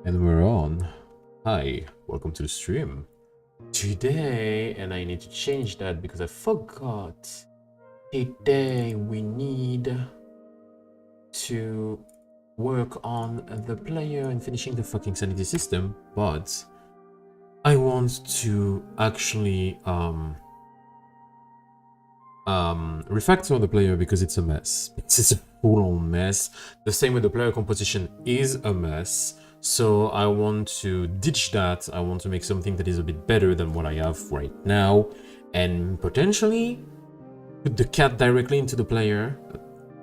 And we're on. Hi, welcome to the stream. Today, and I need to change that because I forgot. Today we need to work on the player and finishing the fucking sanity system, but I want to actually refactor the player because it's a mess. It's a full-on mess. The same with the player composition is a mess. So I want to ditch that. I want to make something that is a bit better than what I have right now, and potentially put the cat directly into the player.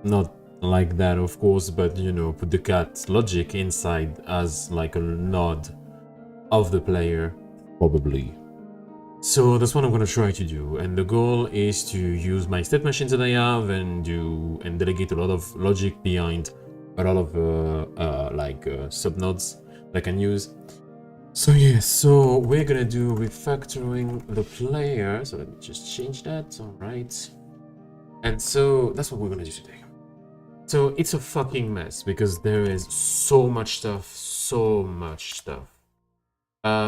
Not like that, of course, but you know, put the cat logic inside as like a nod of the player, probably. So that's what I'm gonna try to do, and the goal is to use my state machines that I have and delegate a lot of logic behind a lot of subnodes that I can use. So yeah, so we're gonna do refactoring the player. So let me just change that. All right, and so that's what we're gonna do today. So it's a fucking mess because there is so much stuff.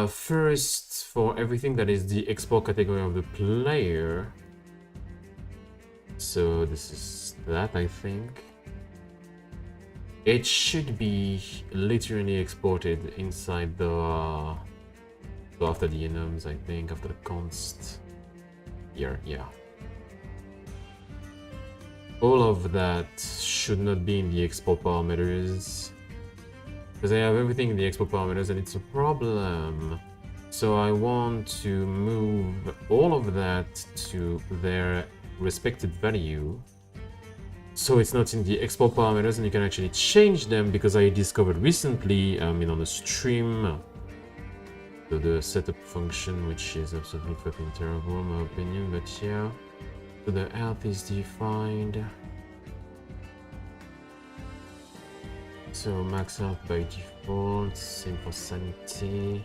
First, for everything that is the export category of the player. So this is that, I think. It should be literally exported inside the so after the enums, I think, after the const here, yeah. All of that should not be in the export parameters because I have everything in the export parameters and it's a problem. So I want to move all of that to their respected value. So it's not in the export parameters and you can actually change them, because I discovered recently, on the stream, the setup function, which is absolutely fucking terrible in my opinion, but yeah. So the health is defined. So max health by default, same for sanity.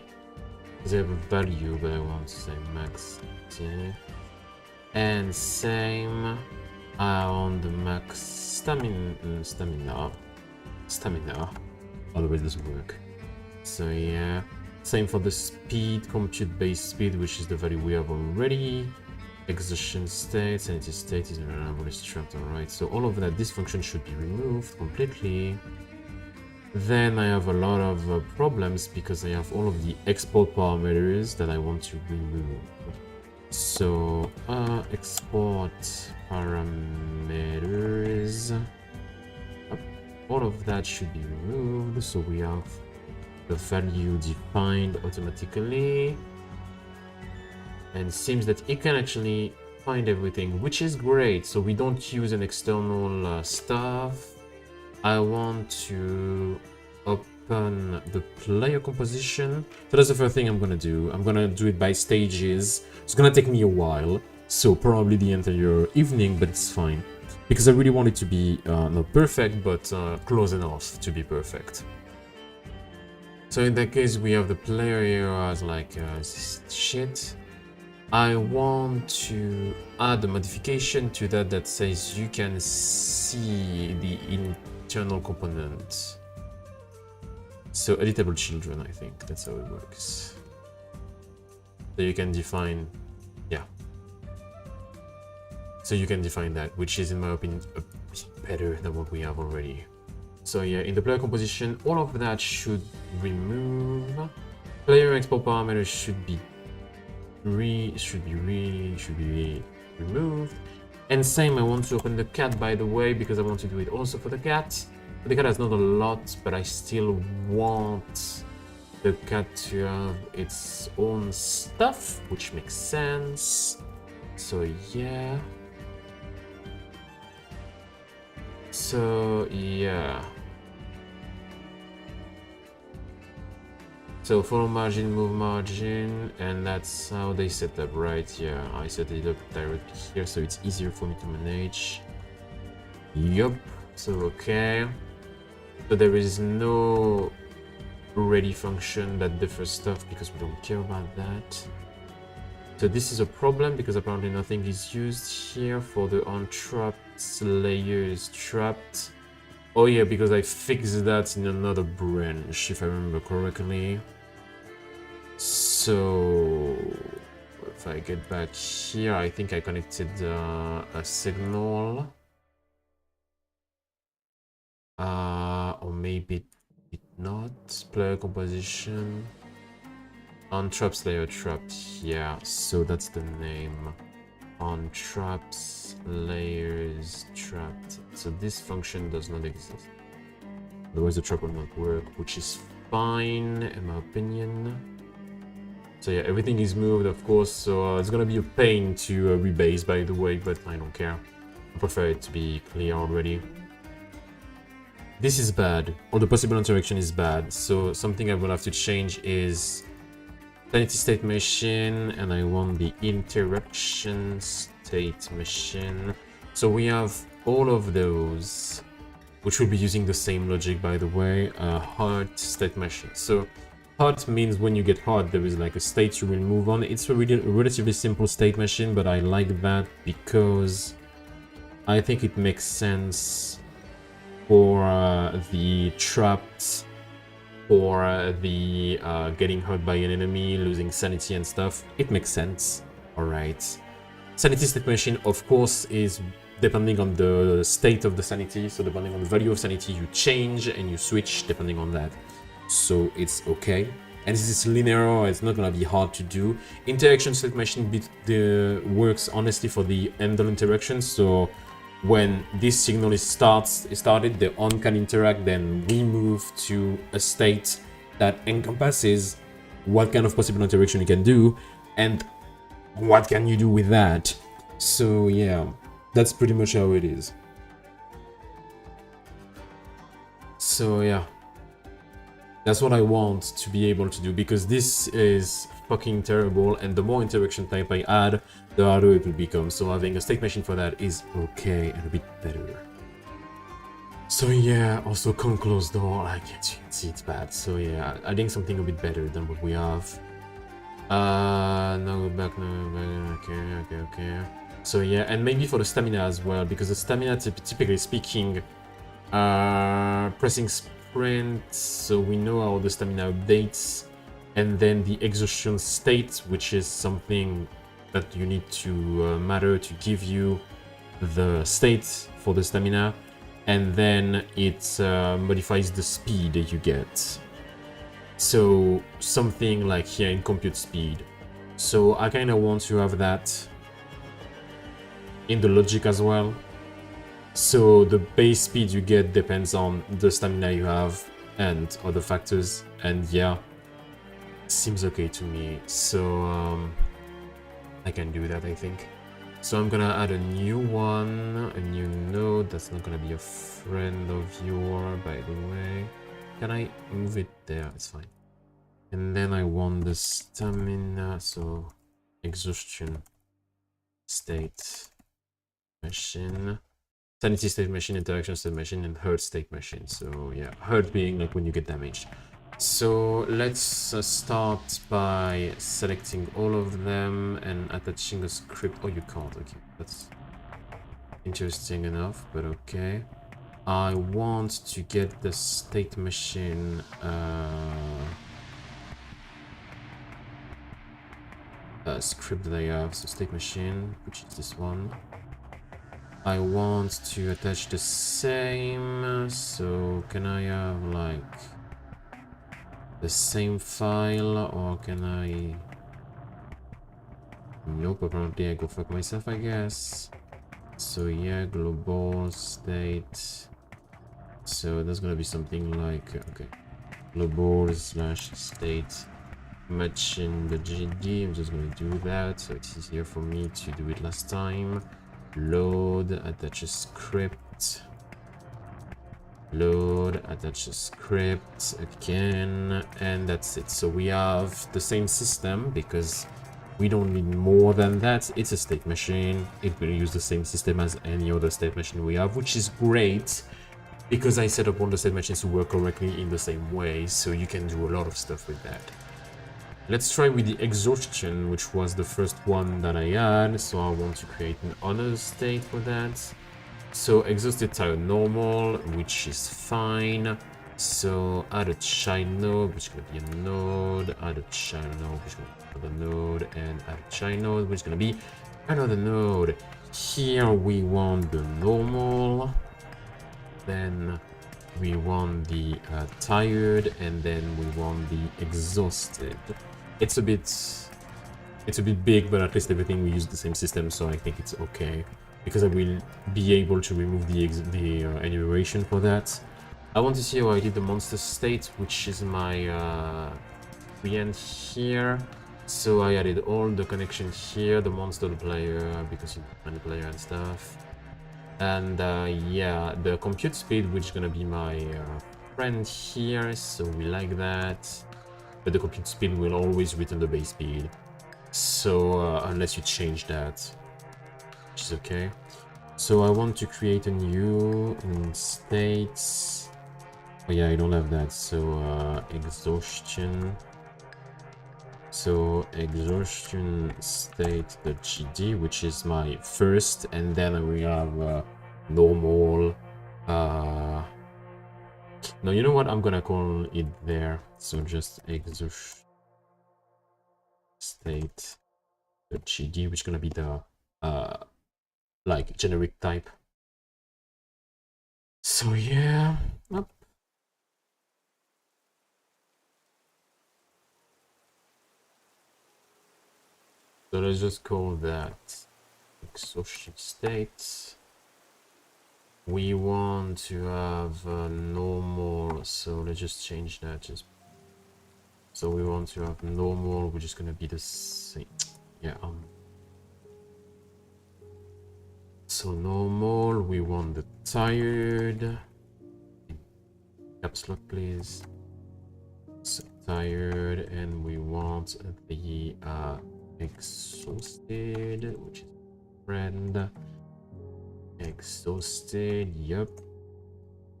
Because I have a value, but I want to say max sanity. And same on the max stamina. Otherwise it doesn't work. So yeah, same for the speed, compute base speed, which is the value we have already. Exhaustion state, sanity state is reliable struct. Alright, so all of that, this function should be removed completely. Then I have a lot of problems because I have all of the export parameters that I want to remove. So export parameters, all of that should be removed, so we have the value defined automatically, and it seems that it can actually find everything, which is great. So we don't use an external stuff. I want to open the player composition. So that's the first thing I'm gonna do. I'm gonna do it by stages. It's gonna take me a while, so probably the entire evening, but it's fine. Because I really want it to be not perfect, but close enough to be perfect. So in that case, we have the player here as like shit. I want to add a modification to that says you can see the internal component. So editable children, I think that's how it works. So you can define, yeah. So you can define that, which is in my opinion a bit better than what we have already. So yeah, in the player composition, all of that should remove. Player export parameters should be removed. And same, I want to open the cat, by the way, because I want to do it also for the cat. The cat has not a lot, but I still want the cat to have its own stuff, which makes sense. So yeah. So yeah. So follow margin, move margin, and that's how they set up, right? Yeah, I set it up directly here, so it's easier for me to manage. Yup. So okay. So there is no ready function that differs stuff because we don't care about that. So this is a problem because apparently nothing is used here for the untrapped layer is trapped. Oh yeah, because I fixed that in another branch, if I remember correctly. So if I get back here, I think I connected a signal. Or maybe it not. Player composition. Untraps layer trapped. Yeah, so that's the name. Untraps layers trapped. So this function does not exist. Otherwise the trap will not work, which is fine in my opinion. So yeah, everything is moved, of course, so it's gonna be a pain to rebase, by the way, but I don't care. I prefer it to be clear already. This is bad. All the possible interaction is bad, so something I will have to change is Sanity state machine, and I want the interaction state machine. So we have all of those, which will be using the same logic, by the way. Heart state machine. So heart means when you get hard, there is like a state you will move on. It's a relatively simple state machine, but I like that because I think it makes sense for the trapped, or the getting hurt by an enemy, losing sanity and stuff. It makes sense. Alright. Sanity state machine, of course, is depending on the state of the sanity. So depending on the value of sanity, you change and you switch depending on that. So it's okay. And this is linear, it's not gonna be hard to do. Interaction state machine works honestly for the handle interaction. So when this signal is started, the on can interact, then we move to a state that encompasses what kind of possible interaction you can do and what can you do with that. So yeah, that's pretty much how it is. So yeah, that's what I want to be able to do, because this is fucking terrible, and the more interaction type I add, the harder it will become. So having a state machine for that is okay and a bit better. So yeah, also come close door, like you can see it's bad. So yeah, adding something a bit better than what we have. Now go back, okay. So yeah, and maybe for the stamina as well, because the stamina, typically speaking, pressing sprint, so we know how the stamina updates, and then the exhaustion state, which is something that you need to matter to give you the state for the stamina, and then it modifies the speed that you get. So something like here in compute speed. So I kind of want to have that in the logic as well. So the base speed you get depends on the stamina you have and other factors, and yeah, seems okay to me. So I can do that, I think. So I'm gonna add a new one, a new node. That's not gonna be a friend of yours, by the way. Can I move it there? It's fine. And then I want the stamina, so exhaustion state machine, sanity state machine, interaction state machine, and hurt state machine. So yeah, hurt being like when you get damaged. So let's start by selecting all of them and attaching a script. Oh, you can't. Okay, that's interesting enough, but okay. I want to get the state machine script that I have. So state machine, which is this one. I want to attach the same. So can I have like the same file, or can I? Nope, apparently I go fuck myself, I guess. So yeah, global state. So that's gonna be something like, okay, global slash state matching the GD. I'm just gonna do that so it's easier for me to do it last time. Load, attach a script. load, attach a script again, and that's it. So we have the same system because we don't need more than that. It's a state machine. It will use the same system as any other state machine we have, which is great because I set up all the state machines to work correctly in the same way, so you can do a lot of stuff with that. Let's try with the exhaustion, which was the first one that I had. So I want to create an honor state for that. So exhausted tire normal, which is fine. So add a child node, which is going to be a node. Add a child node, which is going to be another node. And add a child node, which is going to be another node. Here we want the normal. Then we want the tired, and then we want the exhausted. It's a bit big, but at least everything we use the same system, so I think it's okay because I will be able to remove the enumeration for that. I want to see how I did the monster state, which is my end here. So I added all the connection here, the monster, the player, because you find the player and stuff. And yeah, the compute speed, which is gonna be my friend here, so we like that. But the compute speed will always return the base speed, so unless you change that, which is okay. So I want to create a new state. Oh yeah, I don't have that. So exhaustion. So exhaustion state the GD, which is my first, and then we have normal. No, you know what? I'm gonna call it there. So just exhaustion state the GD, which is gonna be the like generic type. So yeah. Up. So let's just call that exhaustion state. We want to have normal, so let's just change that. Just so we want to have normal, which is gonna be the same. Yeah. So normal, we want the tired. Caps lock, please. So tired, and we want the exhausted, which is friend. Exhausted, yep.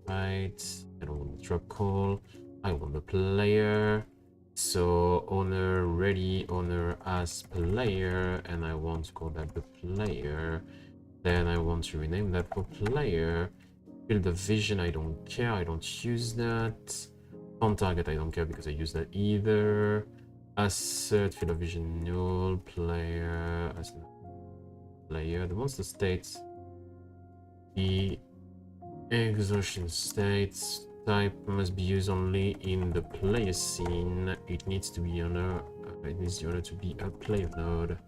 Right. I don't want the drop call. I want the player. So owner ready, owner as player, and I want to call that the player. Then I want to rename that for player. Field of vision, I don't care, I don't use that. On target, I don't care because I use that either. Assert, field of vision, null, player, as player. The monster states. The exhaustion states type must be used only in the player scene. It needs to be owner. It needs the owner to be a player node,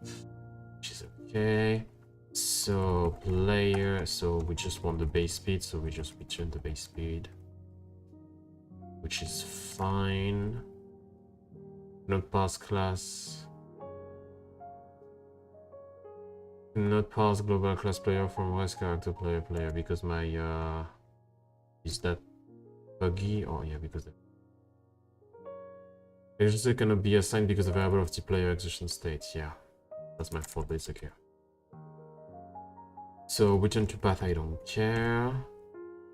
which is okay. So player. So we just want the base speed. So we just return the base speed, which is fine. Not pass class. Not pass global class player from West character player because my is that buggy? Oh yeah, because it's just gonna be assigned because the variable of the player exhaustion state. Yeah, that's my fault, but it's okay. So return to path, I don't care.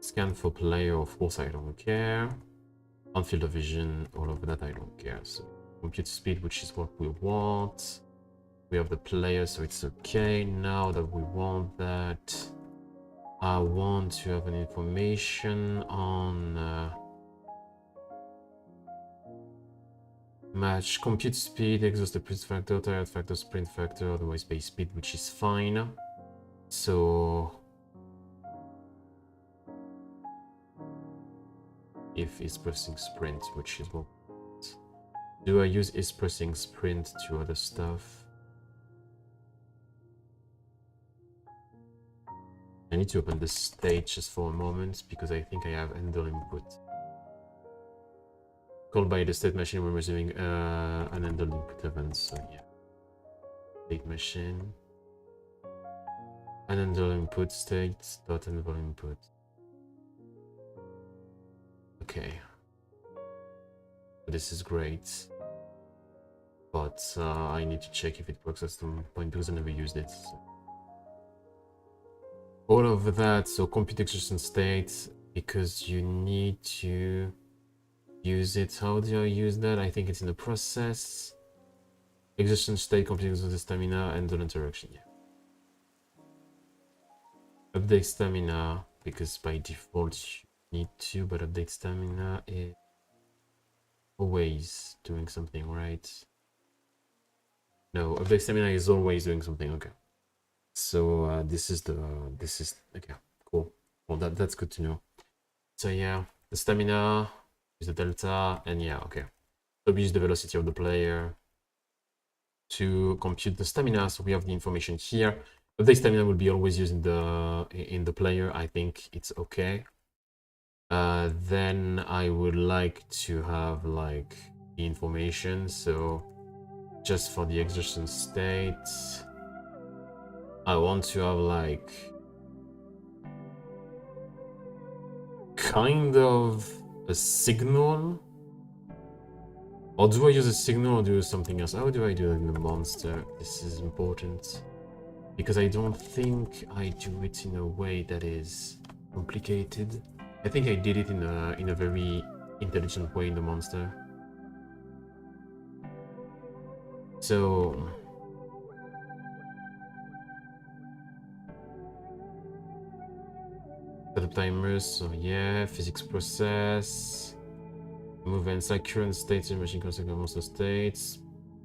Scan for player, of course I don't care. On field of vision, all of that I don't care. So compute speed, which is what we want. We have the player, so it's okay. Now that we want that, I want to have an information on match compute speed, exhausted sprint factor, tired factor, sprint factor, otherwise base speed, which is fine. So if it's pressing sprint, which is what do I use is pressing sprint to other stuff? I need to open the stage just for a moment because I think I have handle input. Called by the state machine when receiving an handle input event. So yeah, state machine, an handle input state dot handle input. Okay. This is great. But I need to check if it works at some point because I never used it. So. All of that, so compute execution state, because you need to use it. How do I use that? I think it's in the process. Execution state, compute the stamina, and the interaction. Yeah. Update stamina, because by default you need to, but update stamina is always doing something, right? No, update stamina is always doing something. Okay. So this is okay. Cool. Well, that's good to know. So yeah, the stamina is the delta, and yeah, okay. So we use the velocity of the player to compute the stamina. So we have the information here. But the stamina will be always used in the player. I think it's okay. Then I would like to have like the information. So just for the exertion state, I want to have like kind of a signal. Or do I use a signal or do something else? How do I do it in the monster? This is important. Because I don't think I do it in a way that is complicated. I think I did it in a very intelligent way in the monster. So set up timers, so yeah, physics process, movements, like current states in machine consequent monster states.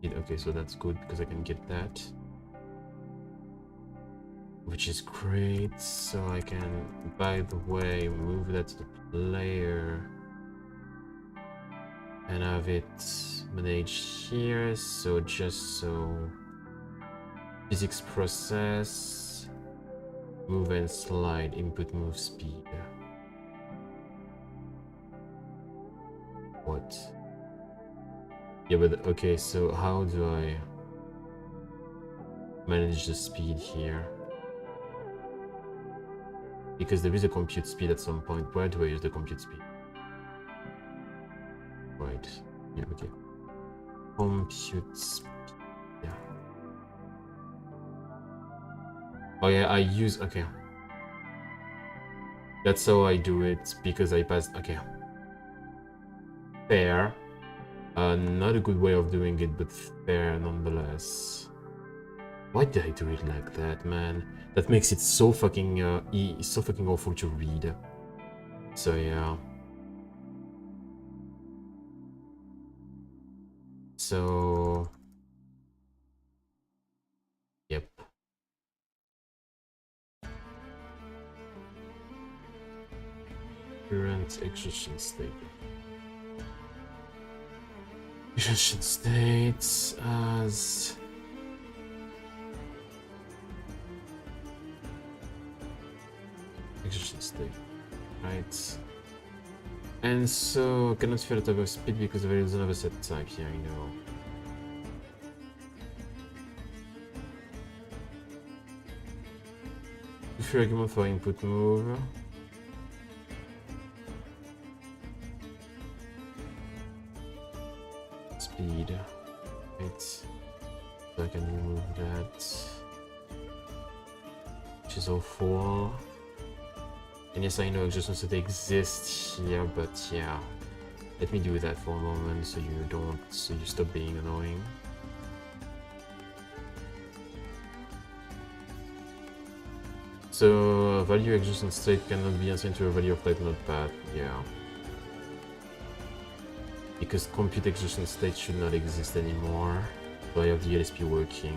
Okay, so that's good because I can get that. Which is great, so I can, by the way, move that to the player and have it managed here. So just so physics process, move and slide, input move speed. What? Yeah, but okay, so how do I manage the speed here? Because there is a compute speed at some point. Where do I use the compute speed? Right. Yeah, okay. Compute speed. Yeah. Oh yeah, I use... Okay. That's how I do it, because I passed... Okay. Fair. Not a good way of doing it, but fair nonetheless. Why did I do it like that, man? That makes it so fucking so fucking awful to read. So yeah. So yep. Current execution state. Execution states as execution state, right? And so cannot feel the type of speed because the value doesn't have a set type. Yeah, I know. If your argument for input move. Speed. Right. So I can remove that. Which is 04. And yes, I know execution state exists here, but yeah. Let me do that for a moment so you stop being annoying. So value execution state cannot be assigned to a value of type notepad, yeah. Because compute execution state should not exist anymore. So I have the LSP working.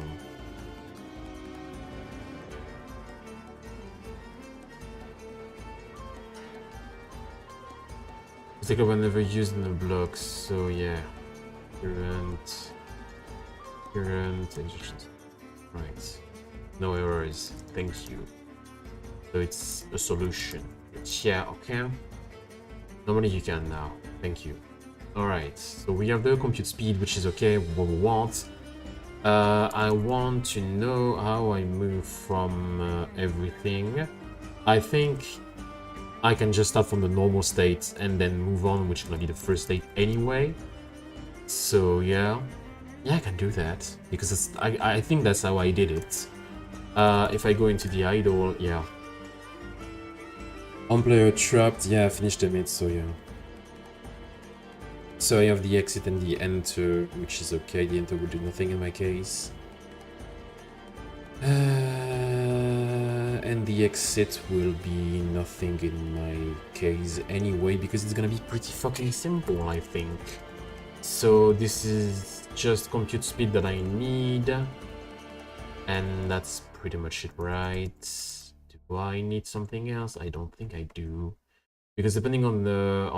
It's like I was never used in the blocks, so yeah. Current execution. Right. No errors. Thank you. So it's a solution. Yeah, okay. Normally you can now. Thank you. Alright, so we have the compute speed, which is okay, what we want. I want to know how I move from everything. I think I can just start from the normal state and then move on, which is gonna be the first state anyway. So yeah, I can do that because I think that's how I did it. If I go into the idol, yeah. On player trapped, yeah, finish the mid, so yeah. So I have the exit and the enter, which is okay. The enter will do nothing in my case. And the exit will be nothing in my case anyway, because it's gonna be pretty fucking simple, I think. So this is just compute speed that I need. And that's pretty much it, right? Do I need something else? I don't think I do. Because depending on the...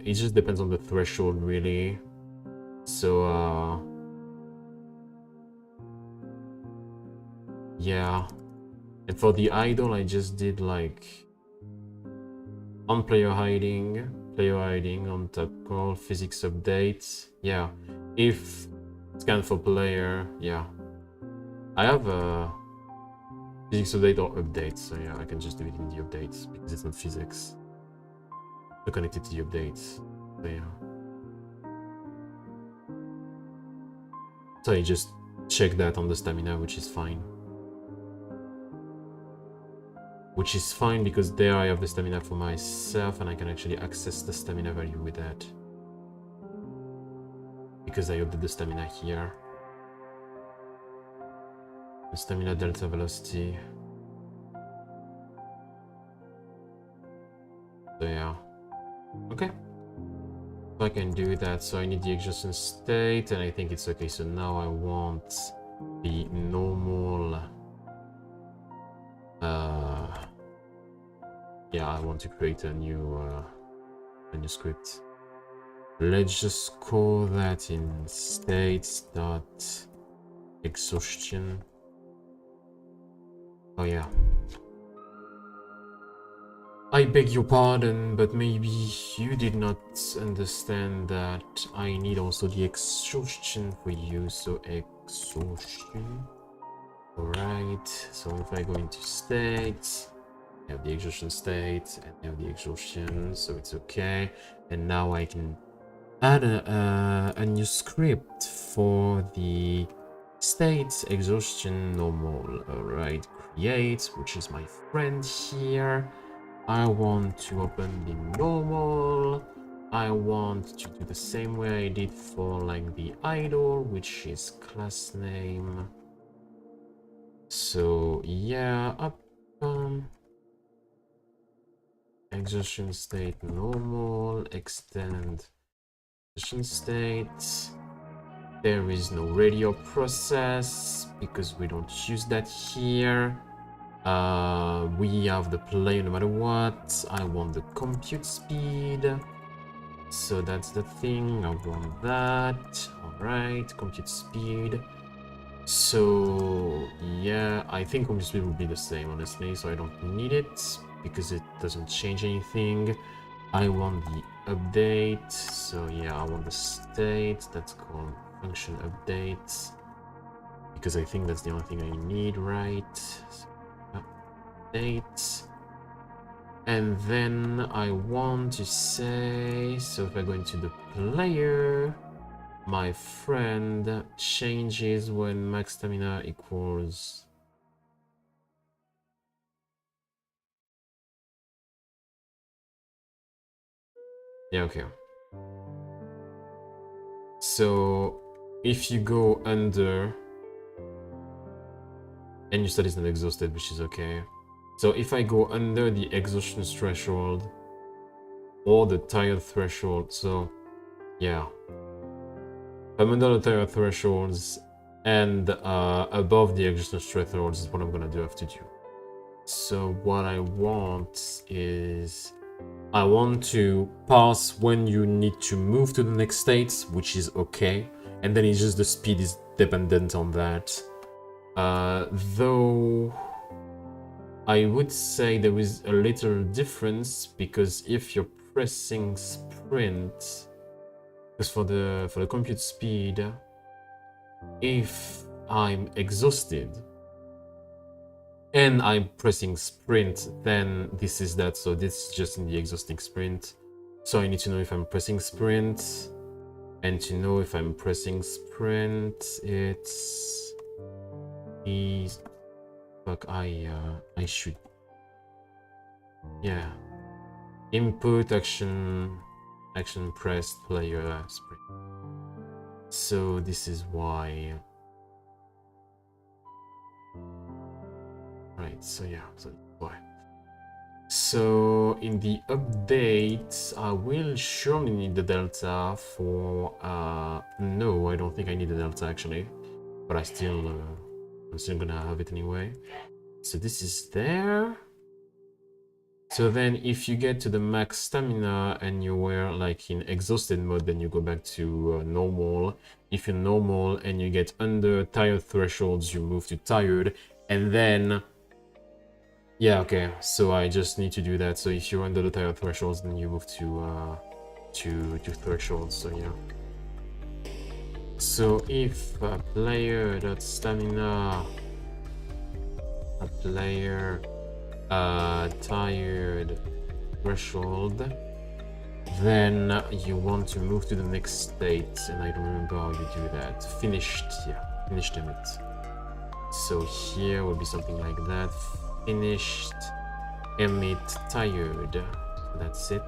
it just depends on the threshold, really. So, yeah. And for the idol, I just did like... on player hiding, on top call, physics update. Yeah. If scan for player, yeah. I have a physics update or update, so yeah, I can just do it in the updates because it's not physics. So connected to the updates, so yeah. So I just check that on the stamina, which is fine. Which is fine because there I have the stamina for myself and I can actually access the stamina value with that. Because I update the stamina here. The stamina delta velocity. So yeah. Okay. So I can do that. So I need the exhaustion state and I think it's okay. So now I want the normal... yeah, I want to create a new script. Let's just call that in states.exhaustion. Oh yeah. I beg your pardon, but maybe you did not understand that I need also the exhaustion for you. So exhaustion. Alright, so if I go into states, I have the exhaustion state and I have the exhaustion, so it's okay. And now I can add a new script for the states exhaustion normal. Alright, create, which is my friend here. I want to open the normal. I want to do the same way I did for like the idol, which is class name. So yeah, up exhaustion state normal, extend exhaustion state. There is no radio process because we don't use that here. We have the player no matter what. I want the compute speed. So that's the thing. I want that. Alright, compute speed. So yeah, I think compute speed will be the same, honestly, so I don't need it because it doesn't change anything. I want the update, so yeah, I want the state. That's called function update because I think that's the only thing I need, right? So, update. And then I want to say, so if I go into the player, my friend changes when max stamina equals... yeah, okay. So if you go under and your stat is not exhausted, which is okay. So if I go under the exhaustion threshold or the tired threshold, so yeah. If I'm under the tired thresholds and above the exhaustion thresholds is what I'm gonna have to do. So what I want is I want to pass when you need to move to the next state, which is okay, and then it's just the speed is dependent on that. Though I would say there is a little difference because if you're pressing sprint, because for the compute speed, if I'm exhausted, and I'm pressing sprint, then this is that. So this is just in the exhausting sprint. So I need to know if I'm pressing sprint, and to know if I'm pressing sprint, it's fuck. I should, yeah, input action pressed player sprint. So this is why. Right, so yeah, so why. So in the update, I will surely need the delta for, no, I don't think I need the delta actually, but I'm still gonna have it anyway. So this is there. So then if you get to the max stamina and you were like in exhausted mode, then you go back to normal. If you're normal and you get under tired thresholds, you move to tired, and then yeah, okay, so I just need to do that. So if you're under the tired thresholds, then you move to thresholds, so yeah. So if a player dot stamina, a player tired threshold, then you want to move to the next state, and I don't remember how you do that. Finished, yeah, finished limit. So here will be something like that. Finished emit tired. That's it.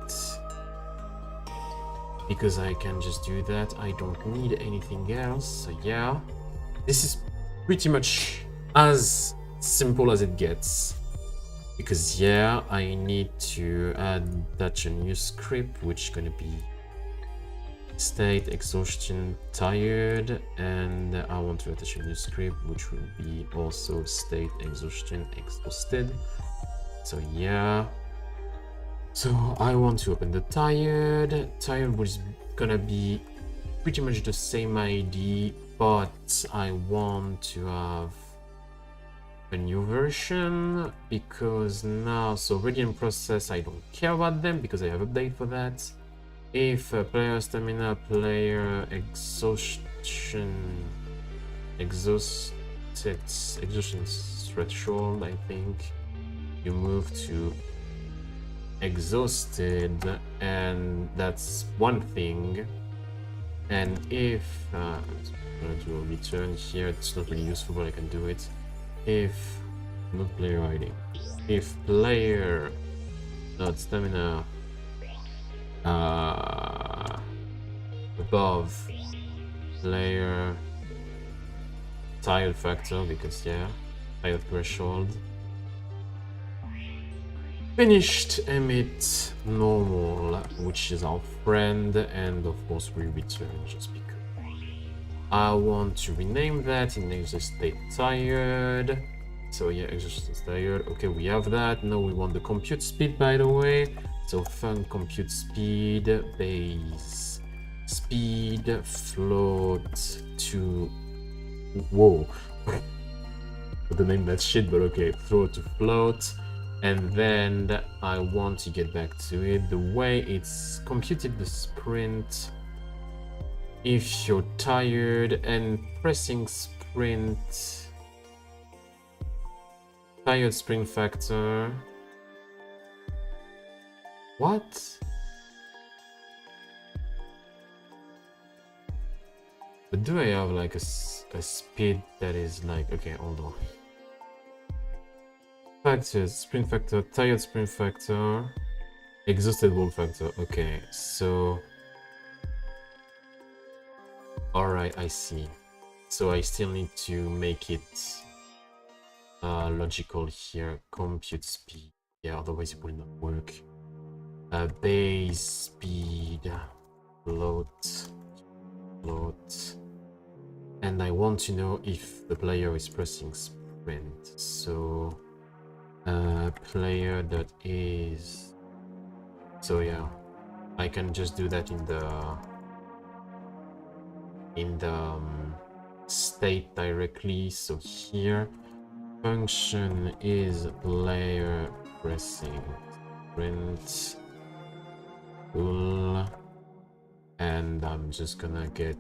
Because I can just do that. I don't need anything else. So yeah, this is pretty much as simple as it gets. Because yeah, I need to attach a new script, which is gonna be state exhaustion tired, and I want to attach a new script which will be also state exhaustion exhausted. So yeah, so I want to open the tired, which is gonna be pretty much the same ID, but I want to have a new version because now, so ready and process, I don't care about them because I have update for that. If player stamina, player exhaustion threshold, I think you move to exhausted, and that's one thing. And if I'm gonna do a return here, it's not really useful, but I can do it. If not player ID, if player not stamina above player tired factor, because yeah, tired threshold, finished emit normal, which is our friend, and of course we return just because I want to rename that in exhaust state tired. So yeah, exhaust state tired. Okay, we have that. Now we want the compute speed, by the way. So fun compute speed, base speed, float to, whoa, the name that shit, but okay, float to float. And then I want to get back to it. The way it's computed the sprint, if you're tired and pressing sprint, tired sprint factor. What? But do I have like a speed that is like, okay, hold on. Factors, sprint factor, tired sprint factor, exhausted wall factor. Okay, so alright, I see. So I still need to make it logical here. Compute speed. Yeah, otherwise it will not work. Base speed, float. And I want to know if the player is pressing sprint. So player that is, so yeah, I can just do that in the state directly. So here function is player pressing sprint, cool, and I'm just gonna get,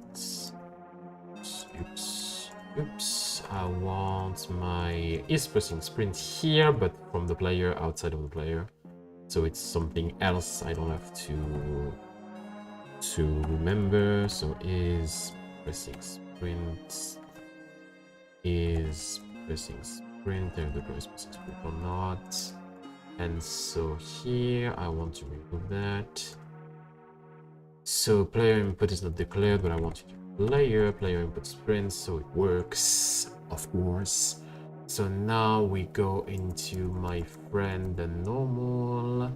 oops, Oops, I want my is pressing sprint here, but from the player, outside of the player. So it's something else I don't have to remember. So is pressing sprint, is pressing sprint, and the player is pressing sprint or not. And so here I want to remove that. So player input is not declared, but I want to do player input sprint, so it works, of course. So now we go into my friend the normal,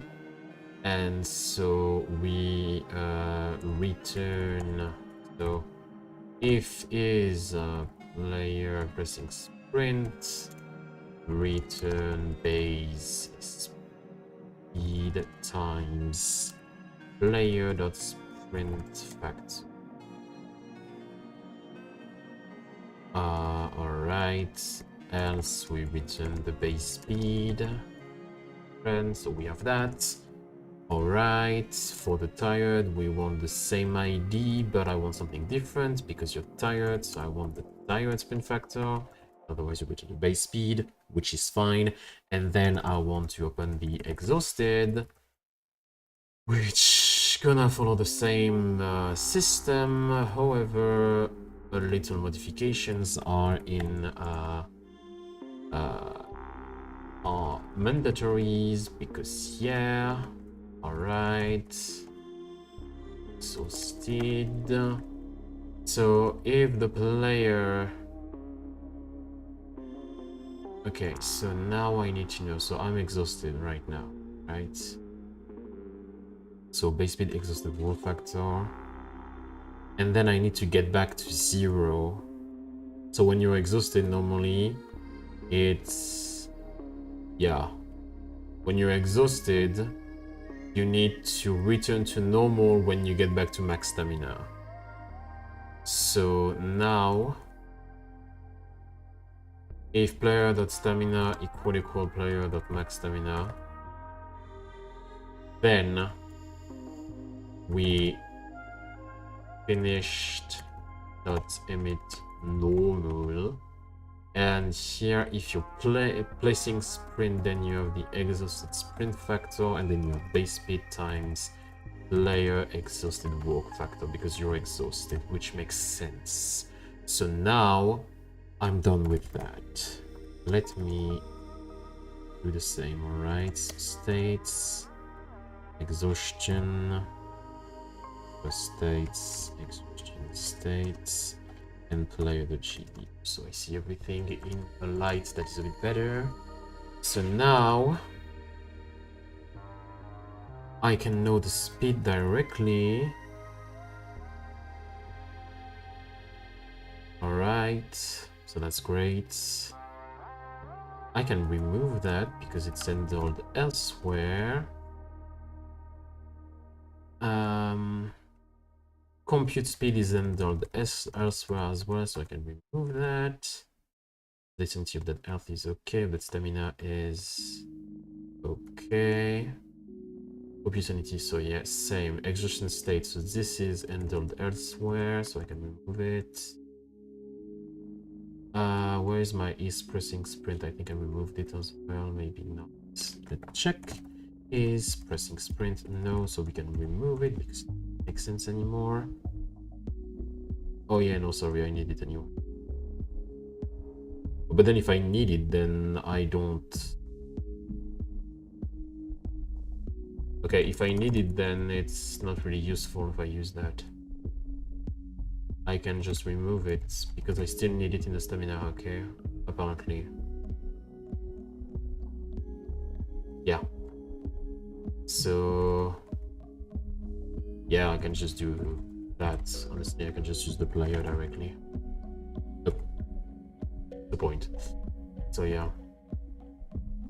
and so we return. So if is player pressing sprint, return base speed times player dot sprint fact. Alright, else we return the base speed. And so we have that. Alright, for the tired, we want the same ID, but I want something different because you're tired, so I want the tired sprint factor. Otherwise, you return the base speed, which is fine. And then I want to open the exhausted, which gonna follow the same system. However, a little modifications are in mandatories because yeah. Alright. Exhausted. So if the player. Okay, so now I need to know. So I'm exhausted right now, right? So base speed exhausted world factor. And then I need to get back to 0. So when you're exhausted, normally it's, yeah. When you're exhausted, you need to return to normal when you get back to max stamina. So now, if player.stamina equal player.max stamina, then we finished .emit normal, and here if you placing sprint, then you have the exhausted sprint factor, and then you have base speed times player exhausted work factor because you're exhausted, which makes sense. So now I'm done with that. Let me do the same. All right, states exhaustion. States, exhaustion states, and player.gd. So I see everything in a light that is a bit better. So now I can know the speed directly. Alright, so that's great. I can remove that because it's handled elsewhere. Compute speed is handled elsewhere as well, so I can remove that. Latency of that health is okay, but stamina is okay. Compute sanity, so yeah, same. Exhaustion state, so this is handled elsewhere, so I can remove it. Where is my is pressing sprint? I think I removed it as well, maybe not. Let's check. Is pressing sprint? No, so we can remove it because it doesn't make sense anymore. Oh yeah, no, sorry, I need it anyway. But then if I need it, then I don't. Okay, if I need it, then it's not really useful if I use that. I can just remove it because I still need it in the stamina, okay, apparently. Yeah. So yeah, I can just do that. Honestly, I can just use the player directly. The point. So yeah,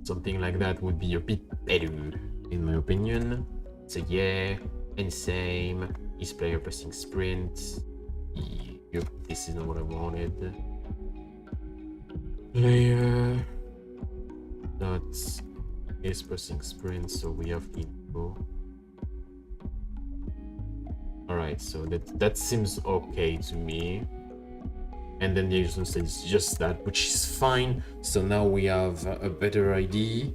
something like that would be a bit better in my opinion. So yeah, and same is player pressing sprint. Yep, this is not what I wanted. Player dot is pressing sprint, so we have info. Alright, so that seems okay to me. and then the exhaustion state is just that, which is fine. So now we have a better idea.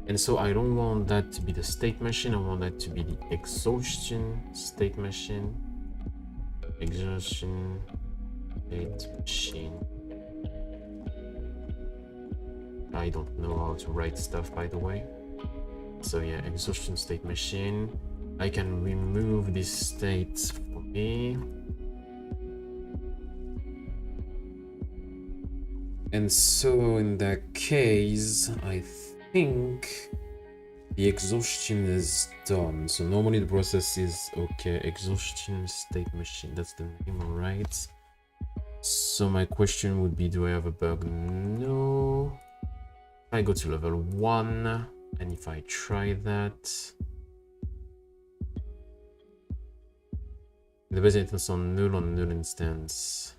And so I don't want that to be the state machine, I want that to be the exhaustion state machine. Exhaustion state machine. I don't know how to write stuff, by the way. So yeah, exhaustion state machine. I can remove this state for me. And so in that case, I think the exhaustion is done. So normally the process is okay. Exhaustion state machine, that's the name, alright. So my question would be, do I have a bug? No. If I go to level 1, and if I try that, the base instance on null instance.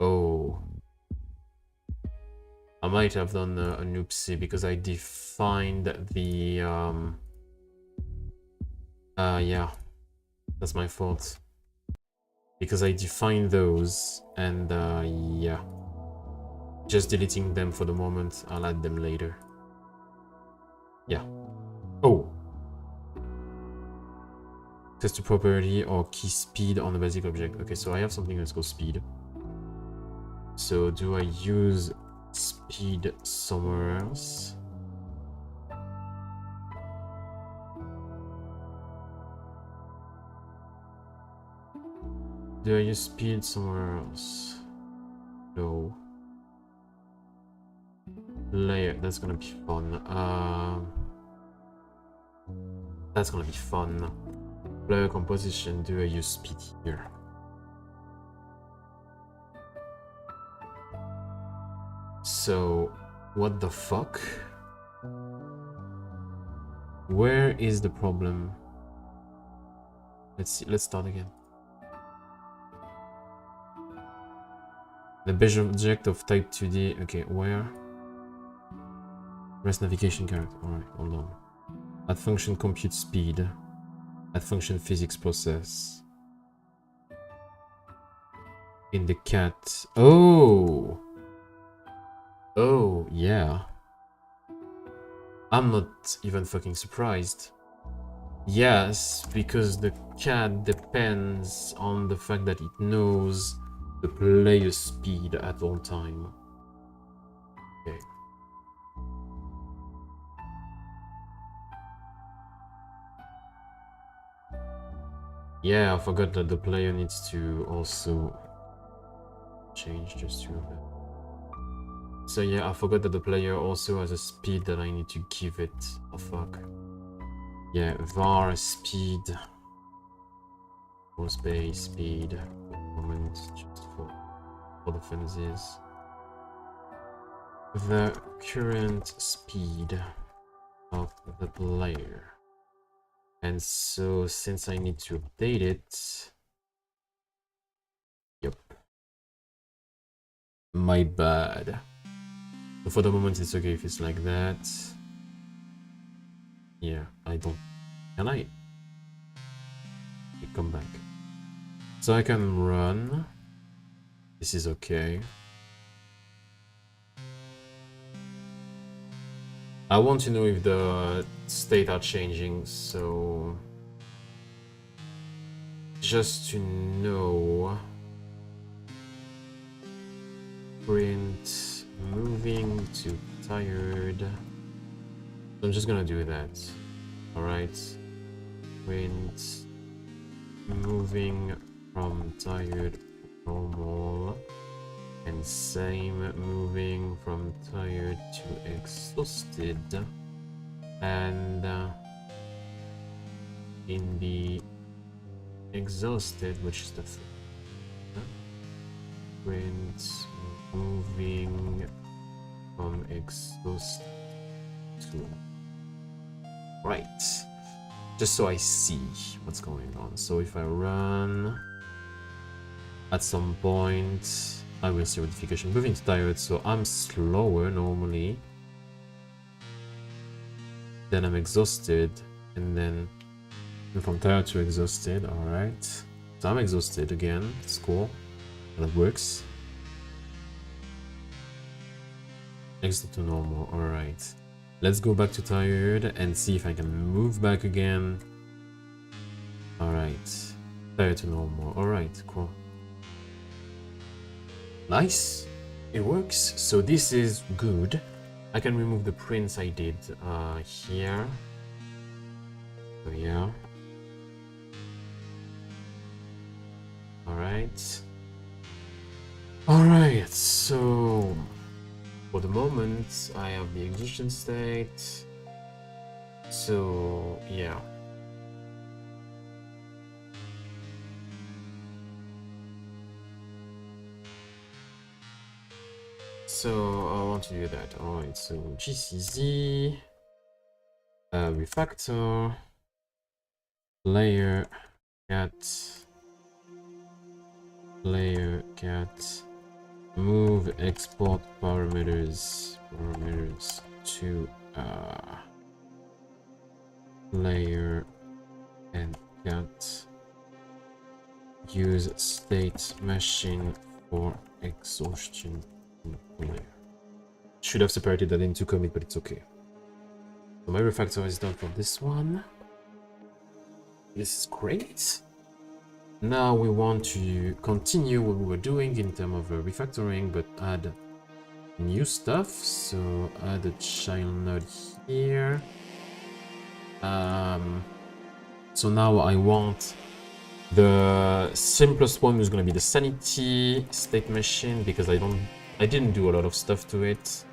Oh, I might have done an oopsie because I defined the yeah, that's my fault, because I defined those, and yeah, just deleting them for the moment. I'll add them later. Yeah. Oh, access to property or key speed on the basic object. Okay, so I have something that's called speed. So do I use speed somewhere else? Do I use speed somewhere else? No. Layer, that's gonna be fun. That's gonna be fun. Player composition, do I use speed here? So, what the fuck? Where is the problem? Let's see, let's start again. The base object of type 2D, okay, where? Rest navigation character, alright, hold on. Add function compute speed. Add function physics process. In the cat, oh! Oh, yeah. I'm not even fucking surprised. Yes, because the cat depends on the fact that it knows the player's speed at all time. Okay. Yeah, I forgot that the player needs to also change just to... So yeah, I forgot that the player also has a speed that I need to give it. Oh fuck. Yeah, var speed. For space speed. Moment just for the fences. The current speed of the player. And so since I need to update it. Yep. My bad. So for the moment it's okay if it's like that. Yeah, I don't. Can I? Come back. So I can run. This is okay. I want to know if the state are changing, so just to know, print moving to tired. I'm just gonna do that. Alright. Print moving from tired to normal. And same moving from tired to exhausted. And in the exhausted, which is the print moving from exhausted to right, just so I see what's going on. So if I run, at some point I will see modification moving to tired, so I'm slower normally, then I'm exhausted, and then from tired to exhausted. All right, So I'm exhausted again. It's cool. That works. Exit to normal. Alright. Let's go back to tired and see if I can move back again. Alright. Tired to normal. Alright, cool. Nice. It works. So this is good. I can remove the prints I did here. So yeah. Alright. Alright, so for the moment I have the exhaustion state. So yeah. So I want to do that. Alright, so GCZ, refactor, layer cat, move export parameters to layer and cat, use state machine for exhaustion. Should have separated that into commit, but it's okay. So my refactor is done for this one. This is great. Now we want to continue what we were doing in terms of refactoring, but add new stuff. So add a child node here. So now I want the simplest one is going to be the Sanity state machine, because I didn't do a lot of stuff to it.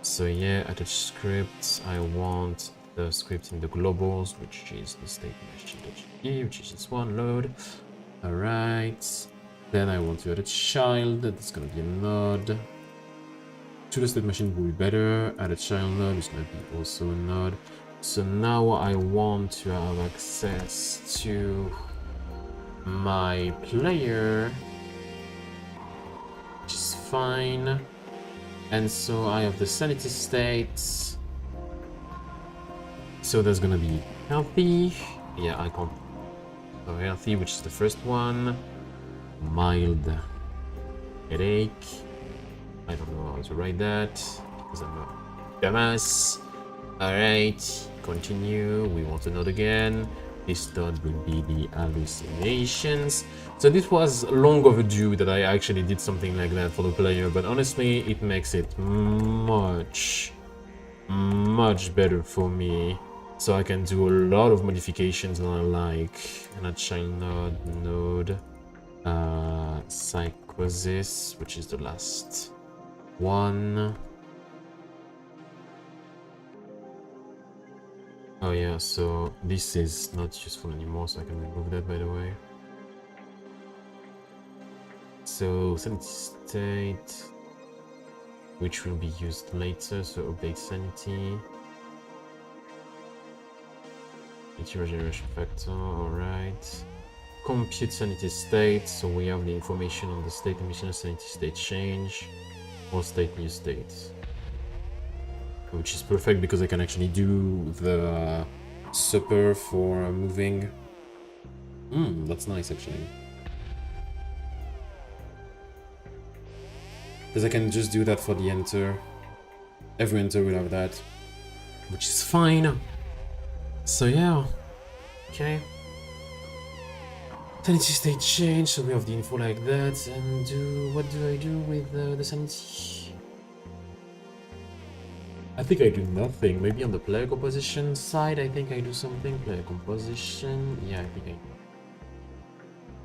So yeah, attach script. I want the script in the globals, which is the state machine.jp, which is this one, load. Alright. Then I want to add a child. That's gonna be a node. To the state machine will be better. Add a child node, it's gonna be also a node. So now I want to have access to my player, which is fine. And so I have the sanity states. So that's gonna be healthy. Yeah, I can't. So healthy, which is the first one. Mild headache. I don't know how to write that because I'm a dumbass. Alright, continue. We want a node again. This dot will be the hallucinations. So this was long overdue that I actually did something like that for the player, but honestly it makes it much better for me. So I can do a lot of modifications that I like. And a child node, psychosis, which is the last one. Oh yeah, so this is not useful anymore, so I can remove that, by the way. So sanity state, which will be used later, so update sanity. Regeneration factor, alright. Compute sanity state, so we have the information on the state emission, sanity state change, or state new state. Which is perfect because I can actually do the super for moving. That's nice actually. Because I can just do that for the enter. Every enter will have that, which is fine. So yeah, okay. Sanity state change, so we have the info like that. And what do I do with the sanity? I think I do nothing. Maybe on the player composition side, I think I do something. Player composition, yeah, I think I do.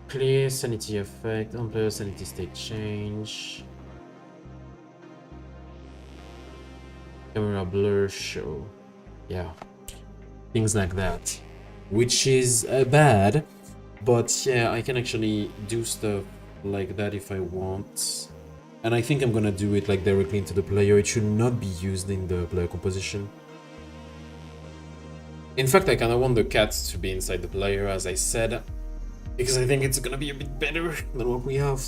Clear sanity effect on player sanity state change. Camera blur show, yeah. Things like that, which is bad, but yeah, I can actually do stuff like that if I want, and I think I'm gonna do it like directly into the player. It should not be used in the player composition. In fact, I kinda want the cat to be inside the player, as I said, because I think it's gonna be a bit better than what we have.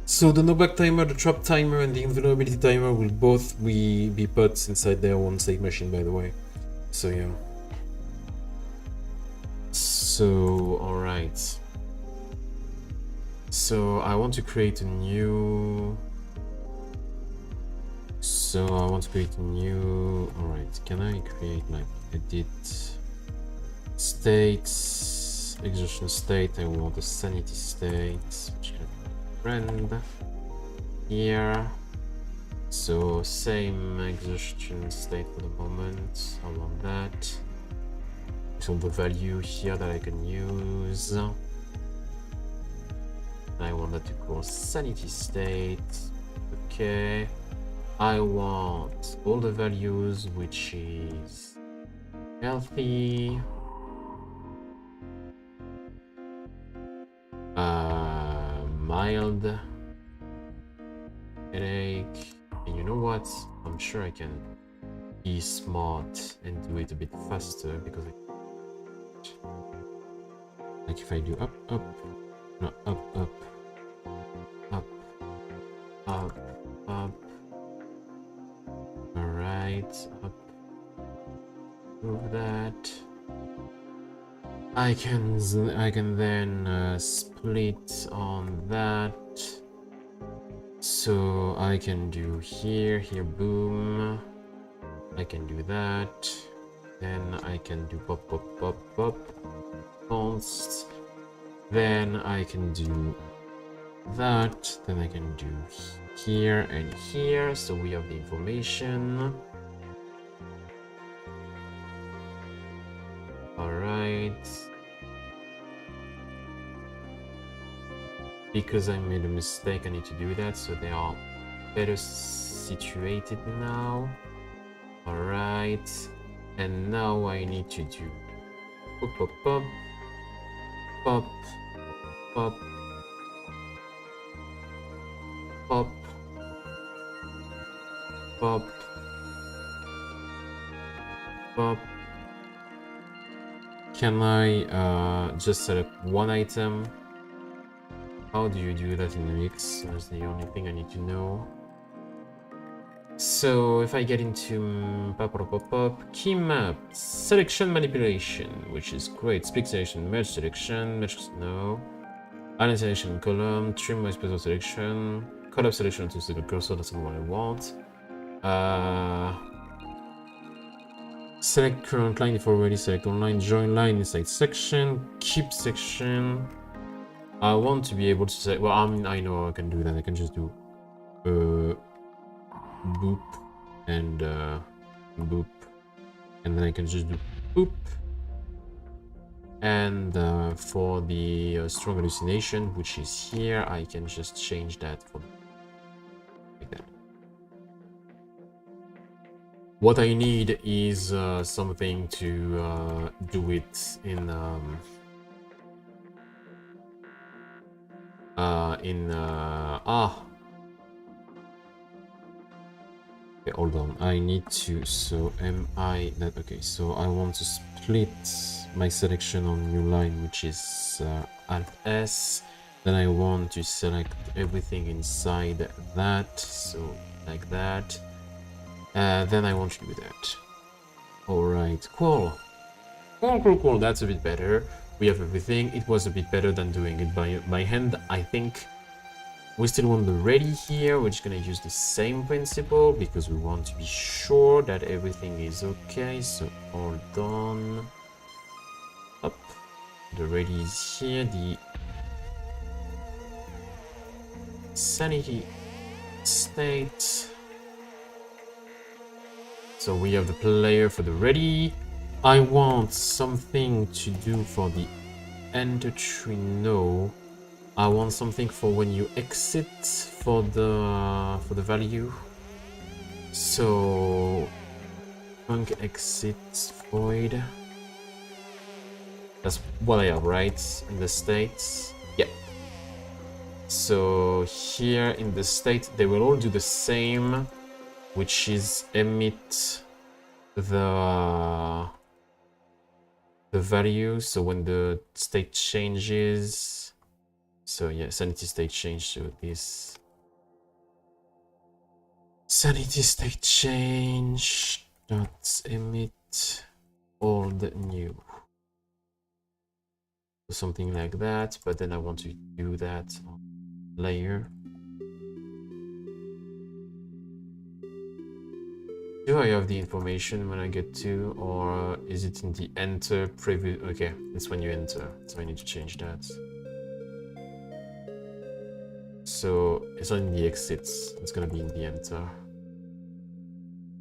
So the knockback timer, the trap timer, and the invulnerability timer will both be put inside their own state machine, by the way. So yeah. So, alright. So I want to create a new. All right, can I create like edit states, exertion state? I want a sanity state, which can be friend here. So same exertion state for the moment. I want that. So the value here that I can use. I want that to call sanity state. Okay. I want all the values, which is healthy, mild, headache, and you know what? I'm sure I can be smart and do it a bit faster because like if I do up, no, up, alright, up, move that. I can then split on that. So I can do here, boom. I can do that. Then I can do pop, const. Then I can do that. Then I can do here and here. So we have the information. All right. Because I made a mistake, I need to do that, so they are better situated now. All right, and now I need to do pop, Can I just select one item? How do you do that in the mix? That's the only thing I need to know. So if I get into key map, selection manipulation, which is great, split selection, merge selection, no, align selection column, trim my special selection, color selection to select cursor, that's what I want. Select current line if already select online, join line inside section, keep section. I want to be able to say, well, I know I can do that. I can just do boop and boop, and then I can just do boop. And for the strong hallucination, which is here, I can just change that for like that. What I need is something to do it in okay, hold on, I need to, so am I that, okay, so I want to split my selection on new line, which is Alt S, then I want to select everything inside that, so like that, then I want to do that. All right, cool, that's a bit better. We have everything. It was a bit better than doing it by hand, I think. We still want the ready here. We're just gonna use the same principle because we want to be sure that everything is okay. So hold on. Up. The ready is here. The sanity state. So we have the player for the ready. I want something to do for the enter tree. No. I want something for when you exit for the value. So func exit void. That's what I have, right? In the states. Yeah. So here in the state they will all do the same, which is emit the value. So when the state changes. So yeah, sanity state change to this. Sanity state change dot emit old new. something like that, but then I want to do that on layer. Do I have the information when I get to, or is it in the enter preview? Okay, it's when you enter, so I need to change that. So it's not in the exits, it's gonna be in the enter.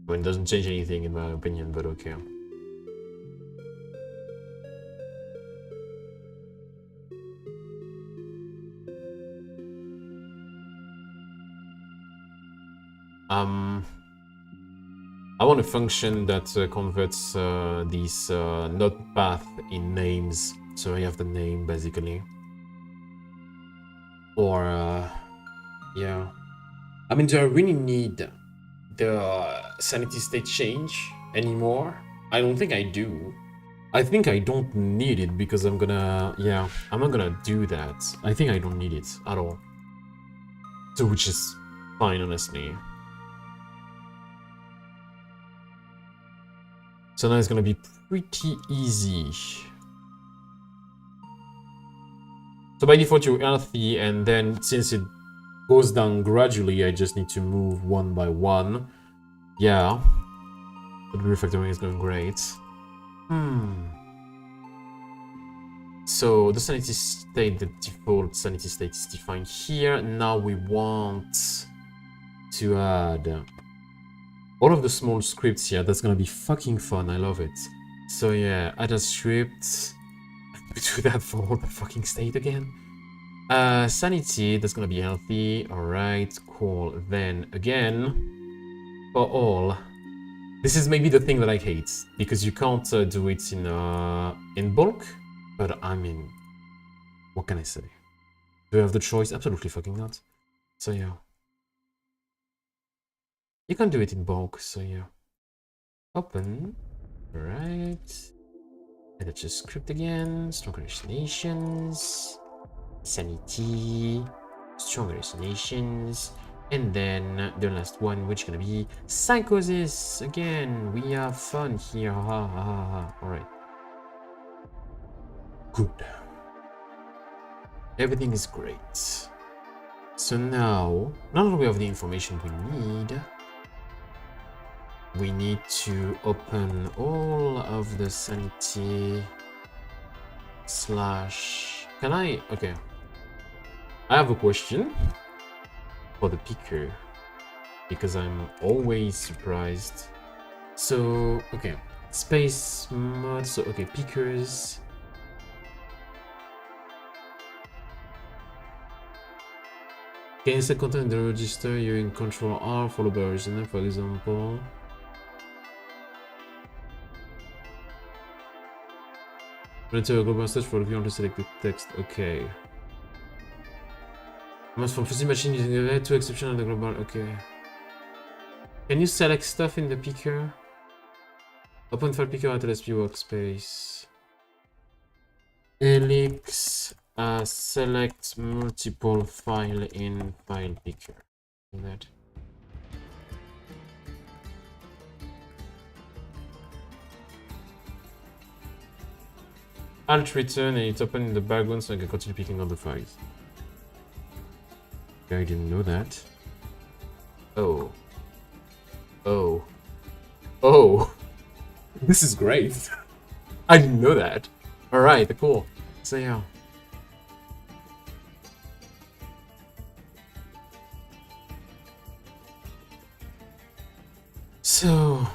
Well, it doesn't change anything in my opinion, but okay. I want a function that converts these node path in names. So I have the name basically. Or yeah. I mean, do I really need the sanity state change anymore? I don't think I do. I think I don't need it because I'm gonna, yeah, I'm not gonna do that. I think I don't need it at all. So which is fine, honestly. So now it's gonna be pretty easy. So by default you're healthy, and then since it goes down gradually, I just need to move one by one. Yeah. But refactoring is going great. So the sanity state, the default sanity state is defined here. Now we want to add all of the small scripts here. That's gonna be fucking fun. I love it. So yeah, add a script. Do that for all the fucking state again. Sanity, that's gonna be healthy. Alright, cool. Then again, for all. This is maybe the thing that I hate, because you can't do it in bulk, but I mean, what can I say? Do I have the choice? Absolutely fucking not. So yeah. You can do it in bulk, so yeah. Open. Alright. Edit the script again. Strong hallucinations. Sanity. Strong hallucinations. And then the last one, which is gonna be psychosis. Again, we have fun here. Ha ha ha ha. Alright. Good. Everything is great. So now that we have the information we need to open all of the sanity slash. Can I? Okay. I have a question for the picker because I'm always surprised. So, okay. Space mod. So, okay, pickers. Can insert content in the register using Control R followed by original, for example. Enter a global search for the view on the selected text. Okay. Must from fuzzy machine using the red to exception on the global. Okay. Can you select stuff in the picker? Open file picker at LSP workspace. Elix. Select multiple file in file picker. That. Alt return and it's open in the background so I can continue picking up the files. I didn't know that. Oh. Oh. Oh. This is great. I didn't know that. Alright, cool. So yeah. So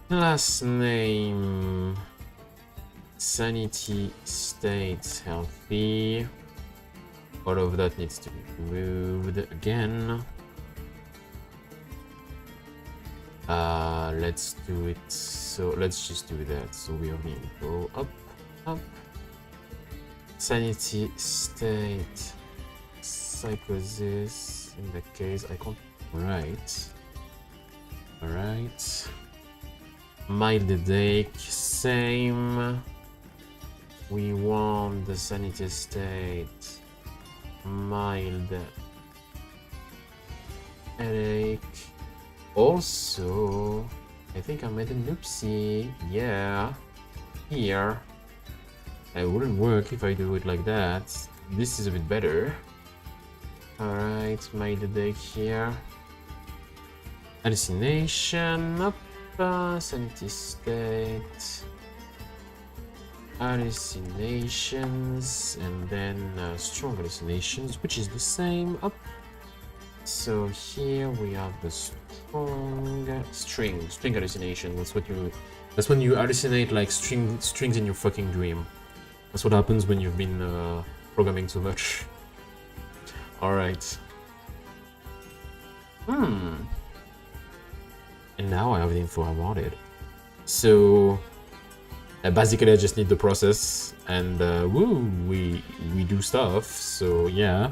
class name sanity state healthy. All of that needs to be removed again. Let's do it. So let's just do that. So we are going to go up, up. Sanity state psychosis. In that case, I can't. Alright. Mild headache, same. We want the sanity state. Mild headache. Also, I think I made an oopsie. Yeah. Here. It wouldn't work if I do it like that. This is a bit better. Alright, made the deck here. Hallucination. Up. Sanity state. Hallucinations. And then strong hallucinations, which is the same. Up. So here we have the string hallucination. That's when you hallucinate like strings in your fucking dream. That's what happens when you've been programming too much. All right. And now I have the info I wanted. So basically, I just need the process, and we do stuff. So yeah.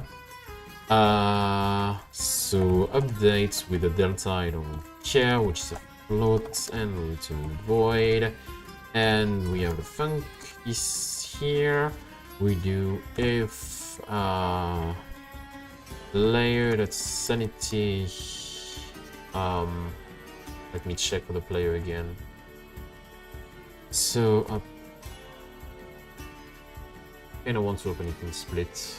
So updates with the delta I don't care, which is a float, and return void, and we have the func is here. We do if player.sanity. Let me check for the player again. So and I want to open it in split.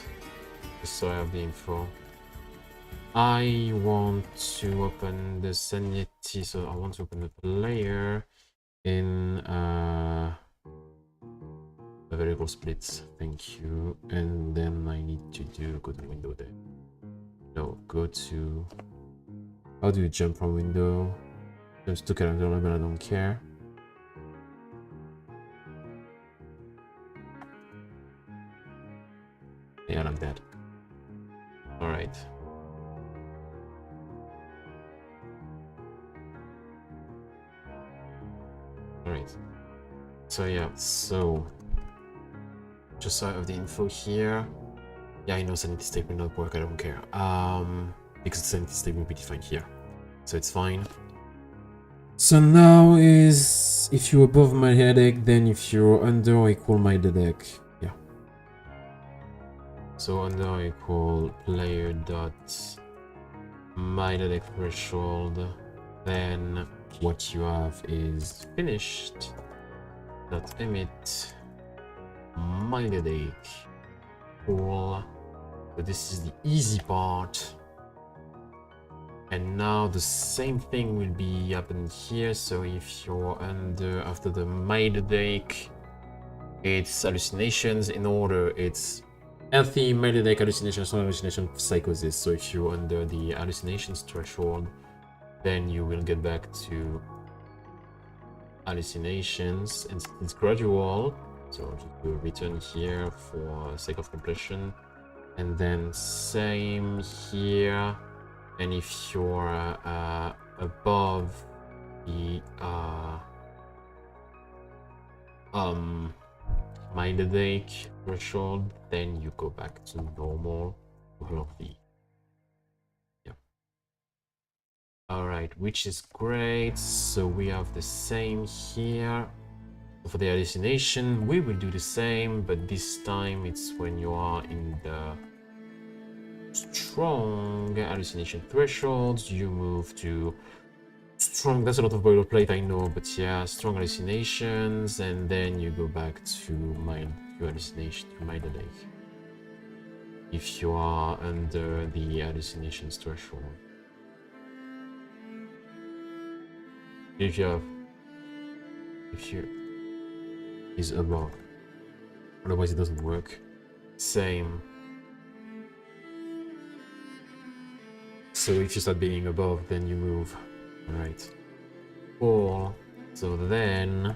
Just so I have the info. I want to open the sanity, so I want to open the player in a variable split. Thank you. And then I need to go to the window there. No, go to. How do you jump from window? There's two character level, I don't care. Yeah, like that. Alright. Alright. So yeah, so just so I have the info here. Yeah, I know sanity state will not work, I don't care. Because the sanity state will be defined here. So it's fine. So now is if you're above my headache, then if you're under or equal my headache. Yeah. So under or equal player dot my headache threshold, then what you have is finished dot emit my headache. Cool. So this is the easy part. And now the same thing will be happening here. So if you're under after the Maidadake, it's hallucinations in order. It's healthy Maidadake hallucination, strong hallucination, psychosis. So if you're under the hallucinations threshold, then you will get back to hallucinations, and it's gradual. So just do a return here for sake of completion, and then same here. And if you're above the Maidadake threshold, then you go back to normal healthy. Yeah. Alright, which is great. So we have the same here. For the hallucination, we will do the same, but this time it's when you are in the strong hallucination thresholds, you move to strong. That's a lot of boilerplate, I know, but yeah, strong hallucinations, and then you go back to mild hallucination, to Maidadake. If you are under the hallucinations threshold. If you is above, otherwise it doesn't work. Same. So if you start being above, then you move. Alright. Cool. So then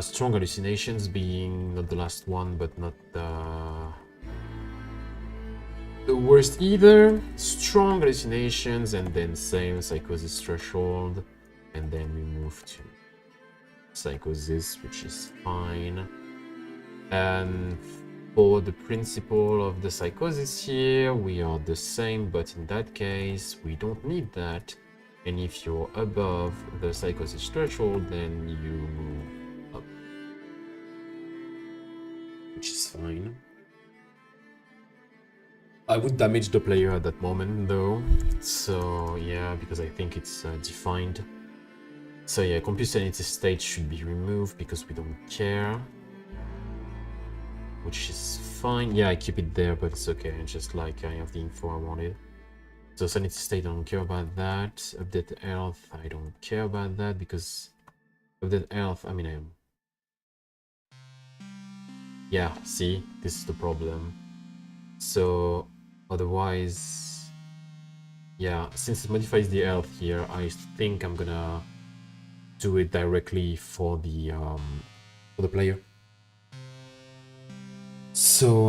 strong hallucinations being not the last one, but not the worst either. Strong hallucinations, and then same psychosis threshold, and then we move to psychosis, which is fine. And for the principle of the psychosis here, we are the same, but in that case, we don't need that. And if you're above the psychosis threshold, then you move up, which is fine. I would damage the player at that moment, though. So yeah, because I think it's defined. So yeah, compute sanity state should be removed because we don't care. Which is fine. Yeah, I keep it there, but it's okay. Just like I have the info I wanted. So sanity state, I don't care about that. Update health, I don't care about that because update health, I mean, I am. Yeah, see, this is the problem. So otherwise, yeah, since it modifies the health here, I think I'm gonna do it directly for the player. So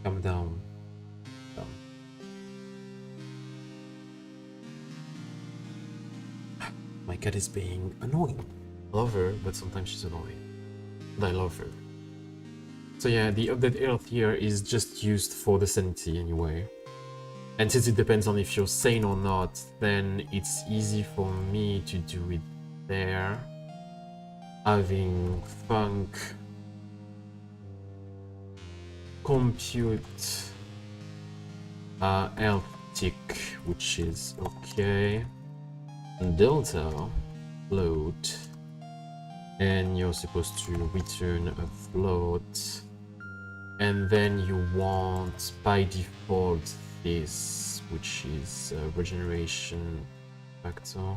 calm down. My cat is being annoying. I love her, but sometimes she's annoying. But I love her. So yeah, the update health here is just used for the sanity anyway. And since it depends on if you're sane or not, then it's easy for me to do it there. Having funk compute health tick, which is okay. Delta float, and you're supposed to return a float, and then you want by default this, which is regeneration factor.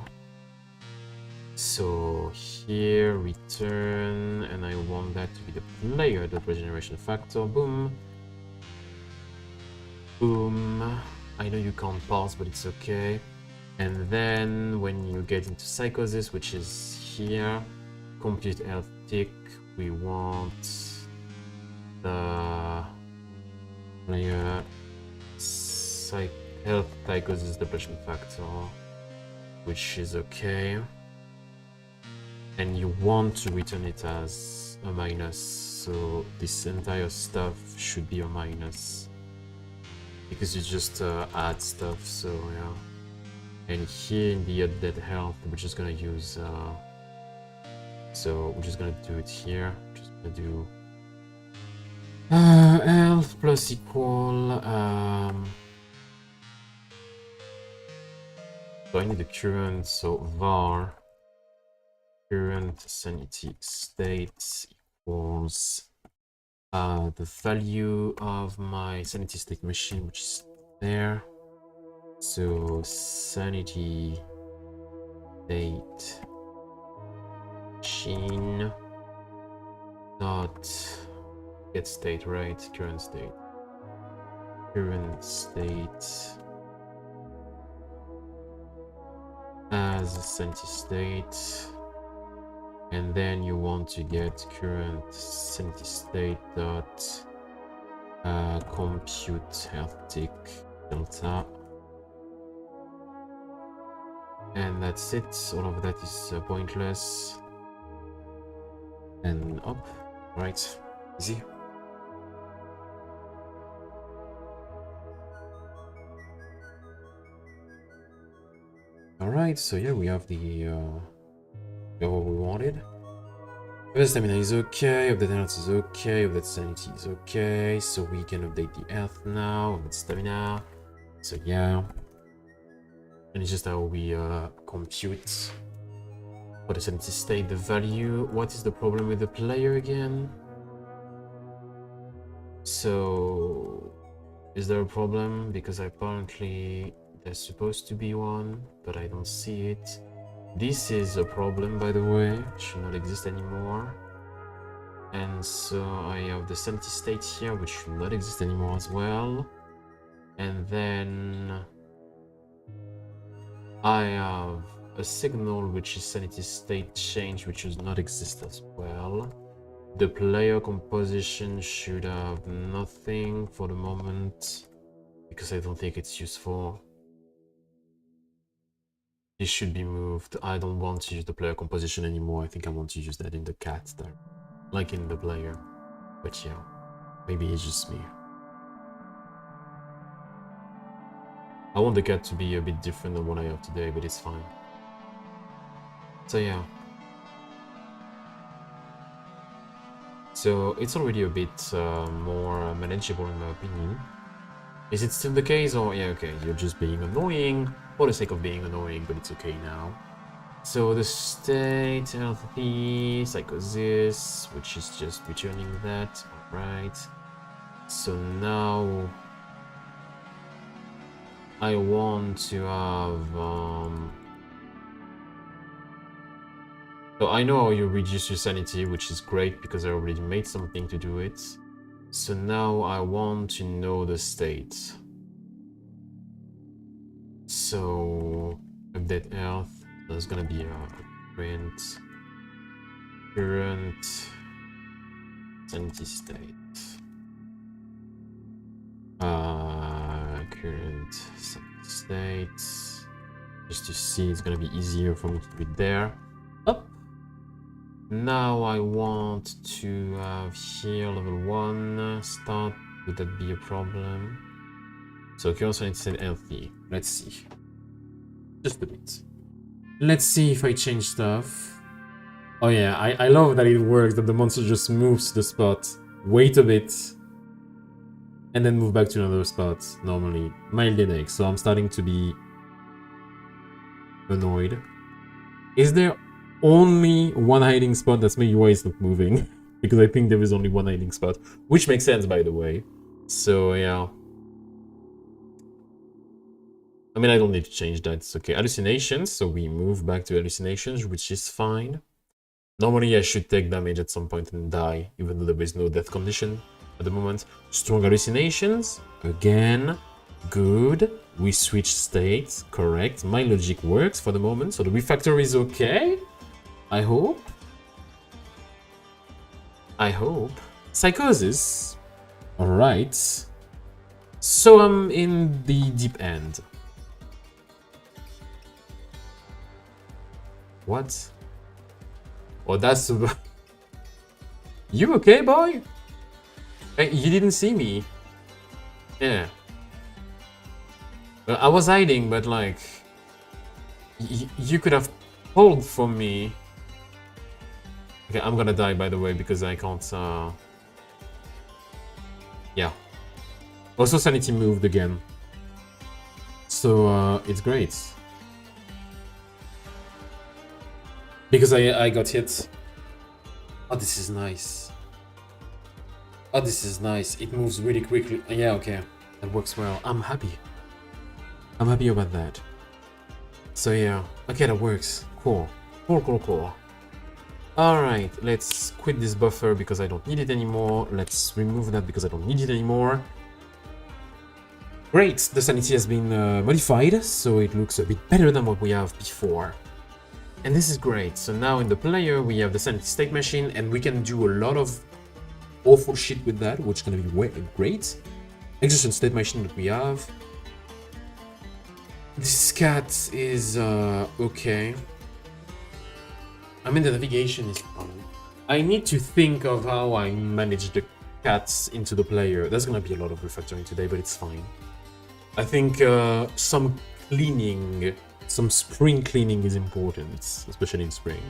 So here return, and I want that to be the player, the regeneration factor. Boom, boom. I know you can't pause, but it's okay. And then when you get into psychosis, which is here, compute health tick, we want the player health psychosis depression factor, which is okay. And you want to return it as a minus, so this entire stuff should be a minus because you just add stuff. So yeah. And here in the update health, we're just gonna use so we're just gonna do it here. Just gonna do health plus equal so I need the current, so var current sanity state equals the value of my sanity state machine, which is there. So sanity state machine dot get state, right? Current state as sanity state, and then you want to get current sanity state dot compute health tick delta. And that's it. All of that is pointless. And up. Right. Easy. Alright, so yeah, we have the what we wanted. The stamina is okay, update health is okay, update sanity is okay, so we can update the health now, update stamina. So yeah. And it's just how we compute for the sanity state the value. What is the problem with the player again? So is there a problem? Because apparently there's supposed to be one, but I don't see it. This is a problem, by the way. It should not exist anymore. And so I have the sanity state here, which should not exist anymore as well. And then I have a signal which is sanity state change, which does not exist as well. The player composition should have nothing for the moment because I don't think it's useful. This should be moved. I don't want to use the player composition anymore. I think I want to use that in the cat there, like in the player. But yeah, maybe it's just me. I want the cat to be a bit different than what I have today, but it's fine. So yeah. So it's already a bit more manageable in my opinion. Is it still the case, or yeah, okay, you're just being annoying for the sake of being annoying, but it's okay now. So the state, healthy, psychosis, which is just returning that, alright. So now I want to have, so I know you reduce your sanity, which is great because I already made something to do it. So now I want to know the state. So update health. There's gonna be a current sanity state. Current sanity state. Just to see, it's gonna be easier for me to do it there. Up. Now I want to have here level 1 start. Would that be a problem? So current sanity state healthy. Let's see. Just a bit. Let's see if I change stuff. Oh yeah, I love that it works, that the monster just moves to the spot, wait a bit, and then move back to another spot, normally. Mild headache, so I'm starting to be annoyed. Is there only one hiding spot? That's maybe why it's not moving. Because I think there is only one hiding spot. Which makes sense, by the way. So yeah. I mean, I don't need to change that, it's okay. Hallucinations, so we move back to hallucinations, which is fine. Normally I should take damage at some point and die, even though there is no death condition at the moment. Strong hallucinations, again, good. We switch states, correct. My logic works for the moment, so the refactor is okay. I hope. Psychosis, alright. So I'm in the deep end. What? Oh, that's... You okay, boy? Hey, you didn't see me. Yeah. Well, I was hiding, but like... You could have pulled from me. Okay, I'm gonna die, by the way, because I can't... Yeah. Also, Sanity moved again. So, it's great. Because I got hit. Oh, this is nice. Oh, this is nice. It moves really quickly. Yeah, okay. That works well. I'm happy. I'm happy about that. So yeah. Okay, that works. Cool. Cool. Alright, let's quit this buffer because I don't need it anymore. Let's remove that because I don't need it anymore. Great, the sanity has been modified, so it looks a bit better than what we have before. And this is great. So now in the player we have the sanity state machine, and we can do a lot of awful shit with that, which is gonna be great. Exhaustion state machine that we have. This cat is okay. I mean, the navigation is fun. I need to think of how I manage the cats into the player. There's gonna be a lot of refactoring today, but it's fine. I think some cleaning, some spring cleaning is important, especially in spring.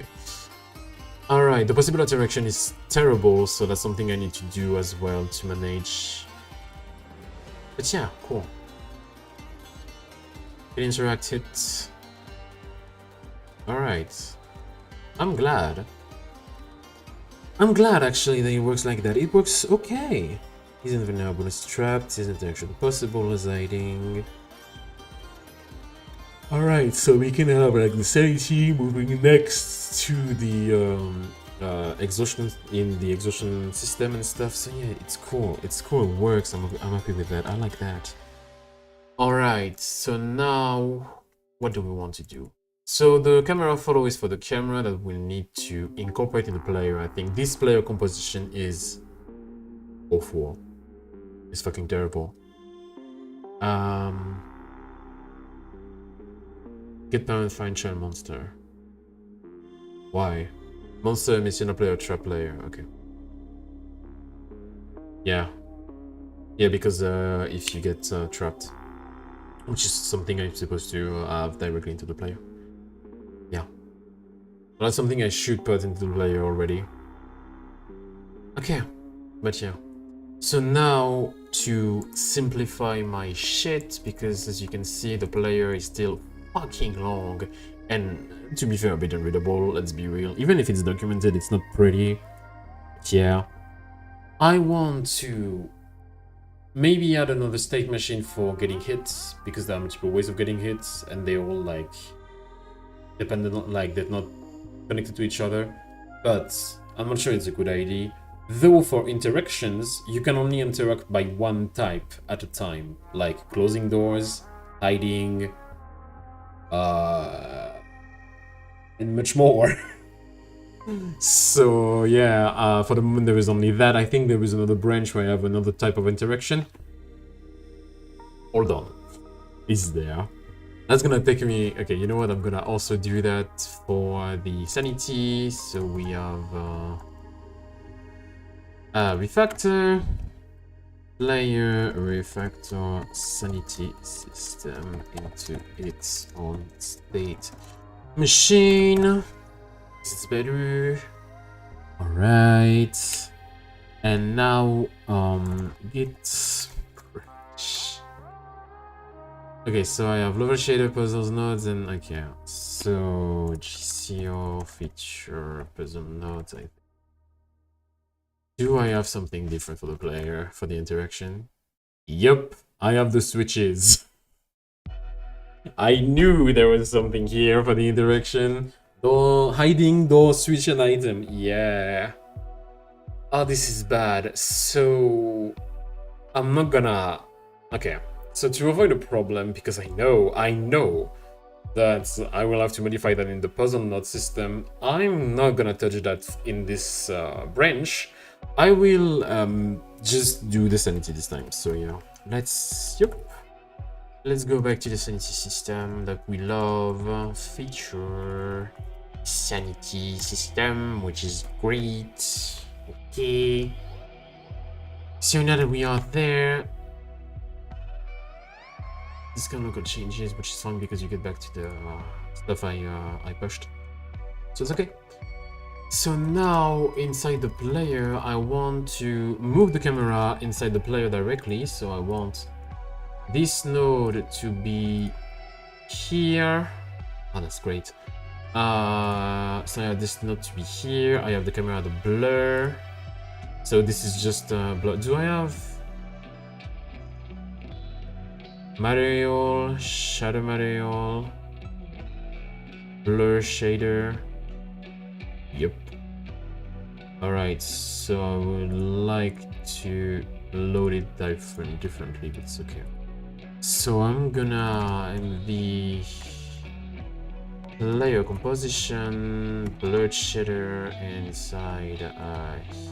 Alright, the possible interaction is terrible, so that's something I need to do as well to manage. But yeah, cool. It interacted. Alright. I'm glad actually that it works like that. It works okay. Isn't vulnerable as trapped, isn't interaction possible as hiding. Alright, so we can have like the sanity moving next to the exhaustion in the exhaustion system and stuff. So yeah, it's cool. It's cool, it works. I'm happy with that. I like that. Alright, so now what do we want to do? So the camera photo is for the camera that we'll need to incorporate in the player. I think this player composition is awful. It's fucking terrible. Get parent, find child monster. Why? Monster, mission player, trap player. Okay. Yeah. Yeah, because if you get trapped, which is something I'm supposed to have directly into the player. Yeah. Well, that's something I should put into the player already. Okay, but yeah. So now to simplify my shit, because as you can see, the player is still fucking long, and to be fair, a bit unreadable, let's be real. Even if it's documented, it's not pretty. But yeah. I want to maybe add another state machine for getting hits, because there are multiple ways of getting hits, and they all like dependent on, like, they're not connected to each other. But I'm not sure it's a good idea. Though for interactions, you can only interact by one type at a time, like closing doors, hiding, and much more. So yeah, for the moment there is only that. I think there is another branch where I have another type of interaction. Hold on. Is there? That's gonna take me... Okay, you know what? I'm gonna also do that for the Sanity. So we have refactor, player, refactor, Sanity system into its own state machine. It's better. Alright. And now, git branch. Okay, so I have level shader, puzzles, nodes, and okay. So GCO feature puzzle nodes. Do I have something different for the player for the interaction? Yup, I have the switches. I knew there was something here for the interaction. Door hiding, door switch an item. Yeah. Oh, this is bad. So I'm not gonna... Okay. So to avoid a problem, because I know that I will have to modify that in the puzzle node system, I'm not gonna touch that in this branch. I will just do the Sanity this time. So yeah, let's go back to the Sanity system that we love. Feature Sanity system, which is great. Okay. So now that we are there, this can look at changes, which is fine because you get back to the stuff I pushed. So it's okay. So now inside the player, I want to move the camera inside the player directly. So I want this node to be here. Oh, that's great. So I have this node to be here. I have the camera the blur. So this is just blur. Do I have material, shadow material, blur shader? Yep. Alright, so I would like to load it differently, but it's okay. So I'm gonna, in the layer composition, blur shader inside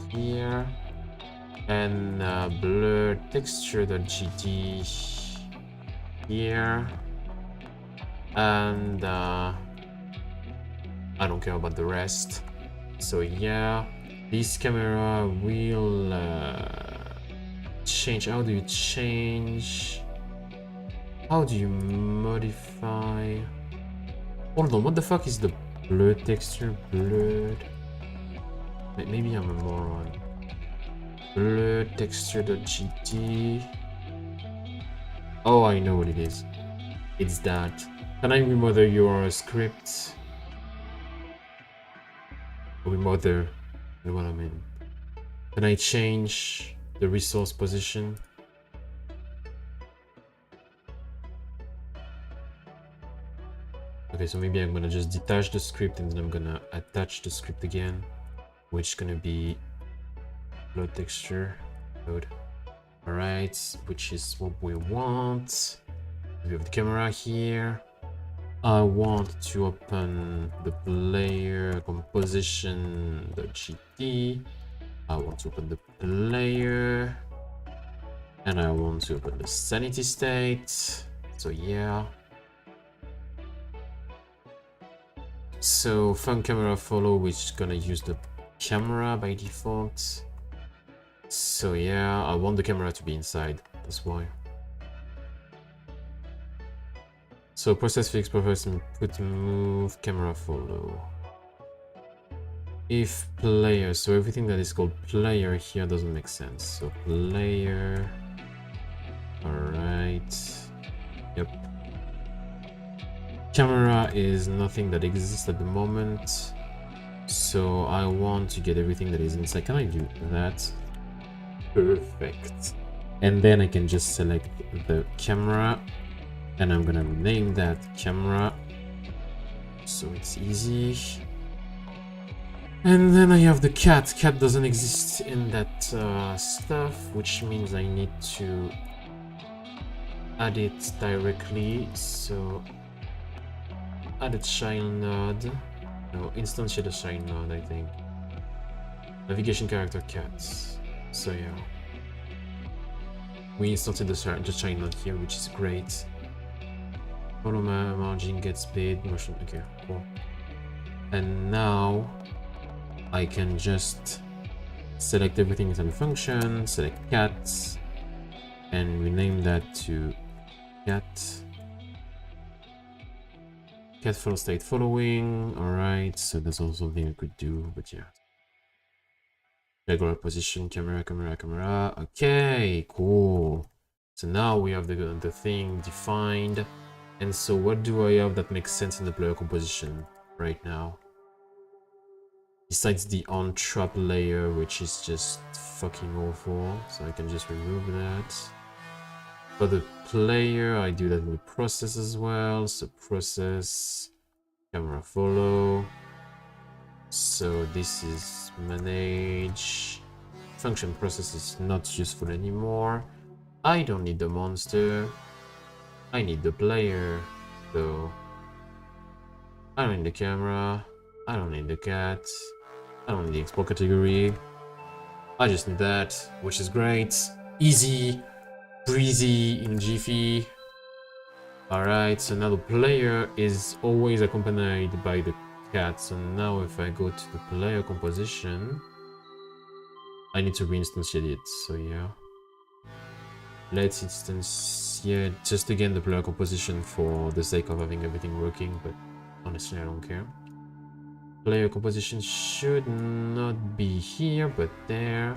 here, and blur texture.gd here, and I don't care about the rest. So yeah, this camera will change. How do you change? How do you modify? Hold on, what the fuck is the blur texture? Blurred? Maybe I'm a moron. Blur texture.gd. Oh, I know what it is. It's that. Can I remother your script? Remother, you know what I mean. Can I change the resource position? Okay, so maybe I'm gonna just detach the script and then I'm gonna attach the script again, which is gonna be blur texture code. Alright, which is what we want. We have the camera here. I want to open the player composition.gd. I want to open the player. And I want to open the sanity state. So yeah. So fun camera follow, which is gonna use the camera by default. So yeah, I want the camera to be inside, that's why. So process fix, process input, move, camera follow. if player, so everything that is called player here doesn't make sense. So player, alright, yep. Camera is nothing that exists at the moment, so I want to get everything that is inside. Can I do that? Perfect. And then I can just select the camera, and I'm gonna name that camera, so it's easy. And then I have the cat. Cat doesn't exist in that stuff, which means I need to add it directly. So add a child node. No, instantiate a child node, I think. Navigation character cats. So yeah. We instanted the child node here, which is great. Follow margin gets paid. Motion. Okay, cool. And now I can just select everything inside the function, select cat, and rename that to cat. Cat follow state following. Alright, so that's also something I could do, but yeah. Regular position, camera, camera, camera. Okay, cool. So now we have the thing defined. And so what do I have that makes sense in the player composition right now? Besides the on-trap layer, which is just fucking awful, so I can just remove that. For the player, I do that with process as well, so process, camera follow. So this is manage. Function process is not useful anymore. I don't need the monster. I need the player, though. I don't need the camera. I don't need the cat. I don't need the export category. I just need that, which is great. Easy, breezy, in jiffy. Alright, so now the player is always accompanied by the cat. So now if I go to the player composition, I need to reinstantiate it. So yeah. Let's instantiate just again the player composition for the sake of having everything working, but honestly I don't care. Player composition should not be here, but there.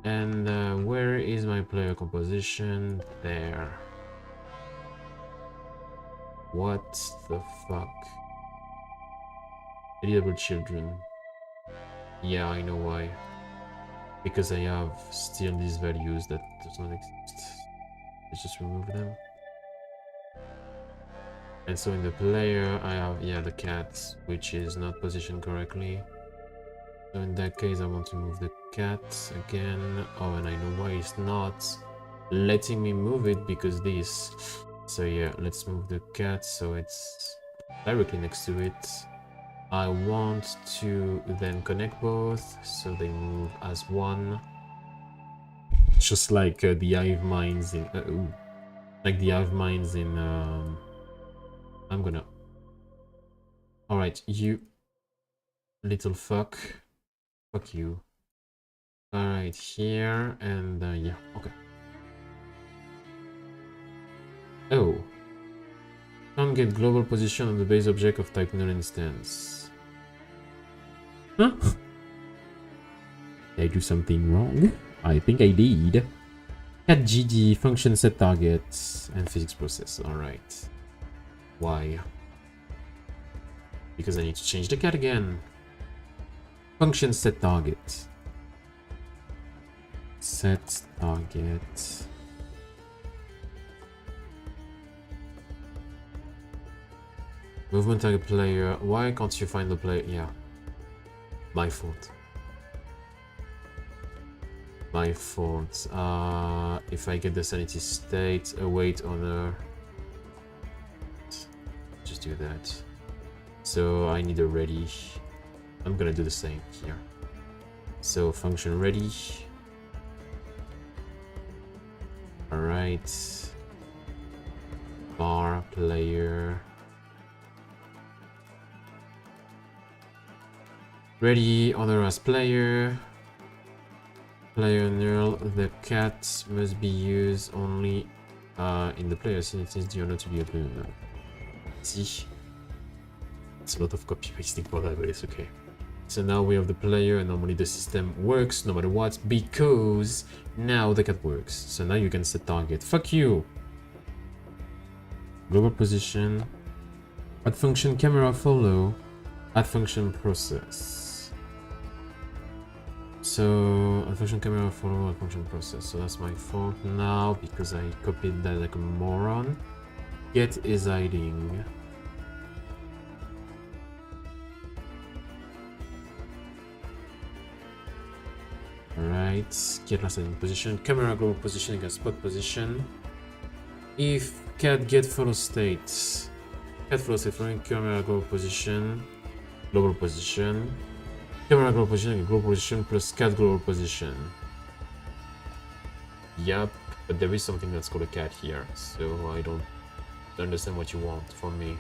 And where is my player composition? There. What the fuck? Editable children. Yeah, I know why. Because I have still these values that does not exist. Let's just remove them. And so in the player, I have, yeah, the cat, which is not positioned correctly. So in that case, I want to move the cat again. Oh, and I know why it's not letting me move it, because this. So yeah, let's move the cat so it's directly next to it. I want to then connect both so they move as one. Just like the hive minds in... like the hive minds in... I'm gonna... Alright, you little fuck. Fuck you. Alright, here, and yeah, okay. Oh. Can't get global position on the base object of type null instance. Huh? Did I do something wrong? I think I did. Cat GD, function set target, and physics process. Alright. Why? Because I need to change the cat again. Function set target. Set target. Movement target player. Why can't you find the player? Yeah. My fault. My fault. If I get the sanity state, await honor. Just do that. So I need a ready. I'm gonna do the same here. So function ready. Alright. Bar player. Ready, honor as player. Player null. The cat must be used only in the player since it is the honor to be a player. See? It's a lot of copy pasting for that, but it's okay. So now we have the player, and normally the system works no matter what, because now the cat works. So now you can set target. Fuck you! Global position. Add function camera follow. Add function process. So add function camera follow, add function process. So that's my fault now because I copied that like a moron. Get is hiding. Alright, get last hiding position. Camera global position against spot position. If cat get follow state. Cat follow state following camera global position. Global position. Camera global position and global position plus cat global position. Yup, but there is something that's called a cat here, so I don't understand what you want from me.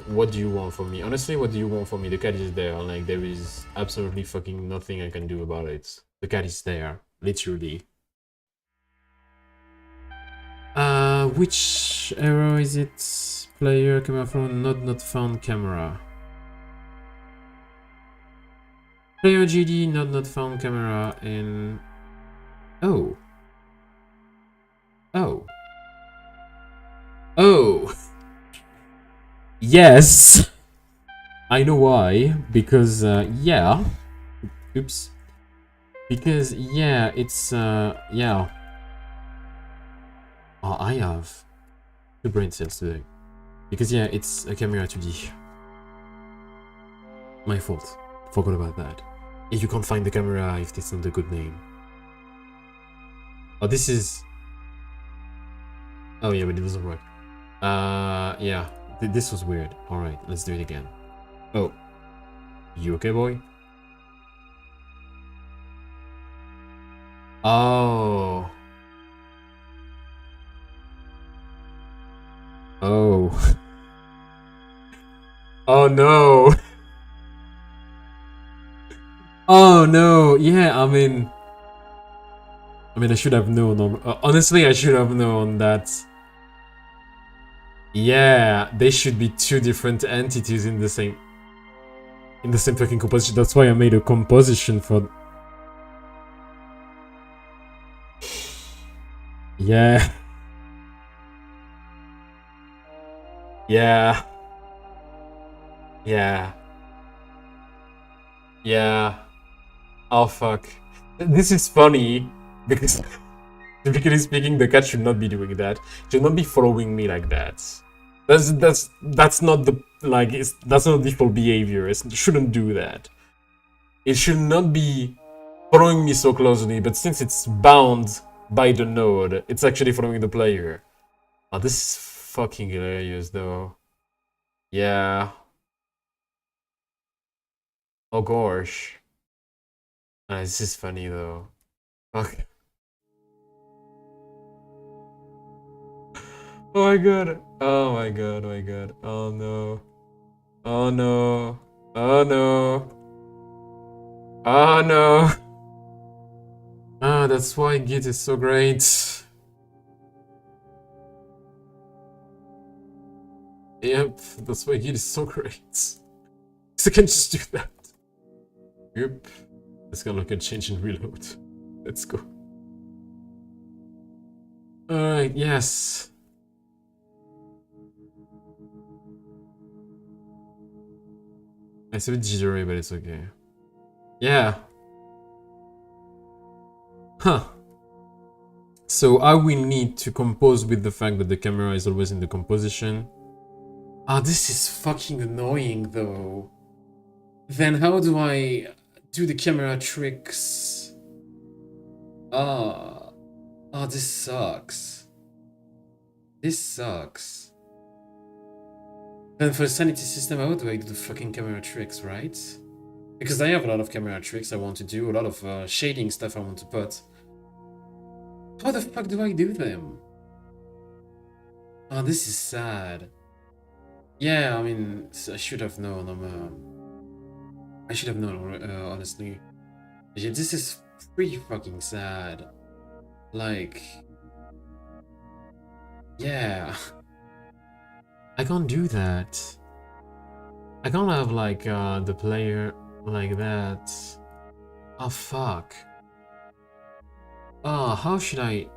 What do you want from me? Honestly, what do you want from me? The cat is there, like there is absolutely fucking nothing I can do about it. The cat is there, literally. Which error is it? Player camera phone not found camera. Player GD not found camera and oh. Yes. I know why. Because yeah. Oops. Because yeah, it's yeah. Oh, I have 2 brain cells today. Because yeah, it's a camera 2D. My fault. Forgot about that. If you can't find the camera, if it's not a good name. Oh, this is... Oh yeah, but it doesn't work. Yeah. This was weird. Alright, let's do it again. Oh. You okay, boy? Oh. Oh. Oh no. Oh no. Yeah, I mean, I should have known. Honestly, I should have known that. Yeah, they should be 2 different entities in the same fucking composition. That's why I made a composition for. Yeah. Yeah. Yeah. Yeah. Oh fuck. This is funny because typically speaking, the cat should not be doing that. Should not be following me like that. That's not the that's not default behavior. It shouldn't do that. It should not be following me so closely, but since it's bound by the node, it's actually following the player. Oh, this is fucking hilarious though. Yeah. Oh gosh. This is funny though. Okay. Oh my god. Oh my god. Oh my god. Oh no. Oh no. Oh no. Oh no. Ah, that's why Git is so great. Yep, that's why Git is so great. So I can just do that. Yep. It's gonna look at change and reload. Let's go. Alright, yes. It's a bit jittery, but it's okay. Yeah. Huh. So I will need to compose with the fact that the camera is always in the composition. Ah, this is fucking annoying though. Then how do I do the camera tricks? Ah. Oh, this sucks. This sucks. Then for the sanity system, how do I do the fucking camera tricks, right? Because I have a lot of camera tricks I want to do, a lot of shading stuff I want to put. How the fuck do I do them? Oh, this is sad. Yeah, I mean, I should have known. I should have known, honestly. Yeah, this is pretty fucking sad. Like, yeah. I can't do that. I can't have like the player like that. Oh fuck. How should I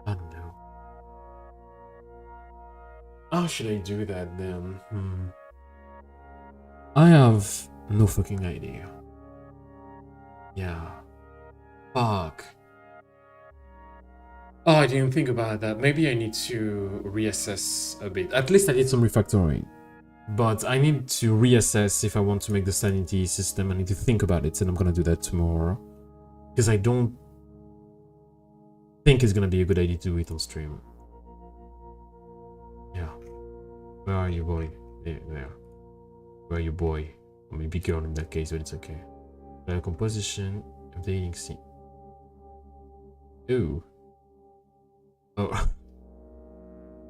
don't know. How should I do that then? I have no fucking idea. Yeah. Fuck. Oh, I didn't think about that. Maybe I need to reassess a bit. At least I did some refactoring. But I need to reassess if I want to make the sanity system. I need to think about it, and I'm gonna do that tomorrow. Because I don't think it's gonna be a good idea to do it on stream. Yeah. Where are you, boy? There. Where are you, boy? Or maybe girl in that case, but it's okay. Composition of dating scene. Ooh. Oh.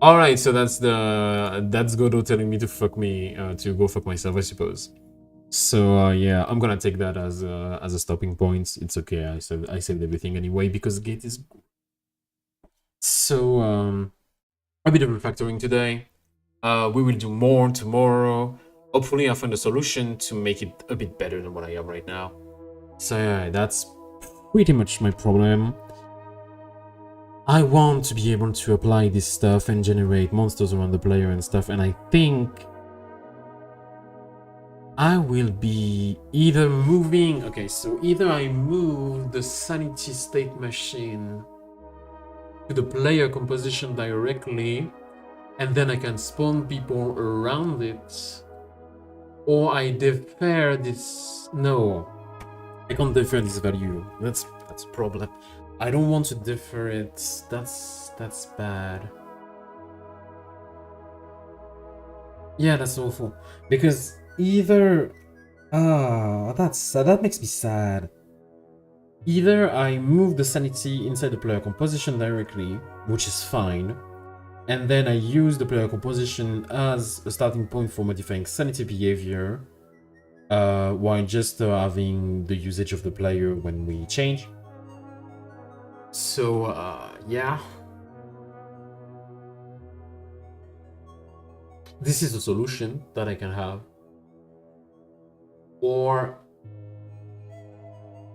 Alright, so that's Godot telling me to fuck me, to go fuck myself, I suppose. So yeah, I'm gonna take that as a stopping point. It's okay, I saved everything anyway because the gate is. So a bit of refactoring today. We will do more tomorrow. Hopefully I find a solution to make it a bit better than what I have right now. So yeah, that's pretty much my problem. I want to be able to apply this stuff and generate monsters around the player and stuff, and I think I will be either moving... Okay, so either I move the sanity state machine to the player composition directly, and then I can spawn people around it, or I defer this... No, I can't defer this value. That's a problem. I don't want to defer it. That's bad. Yeah, that's awful. Because either... that makes me sad. Either I move the sanity inside the player composition directly, which is fine, and then I use the player composition as a starting point for modifying sanity behavior, while just having the usage of the player when we change. So, yeah. This is a solution that I can have. Or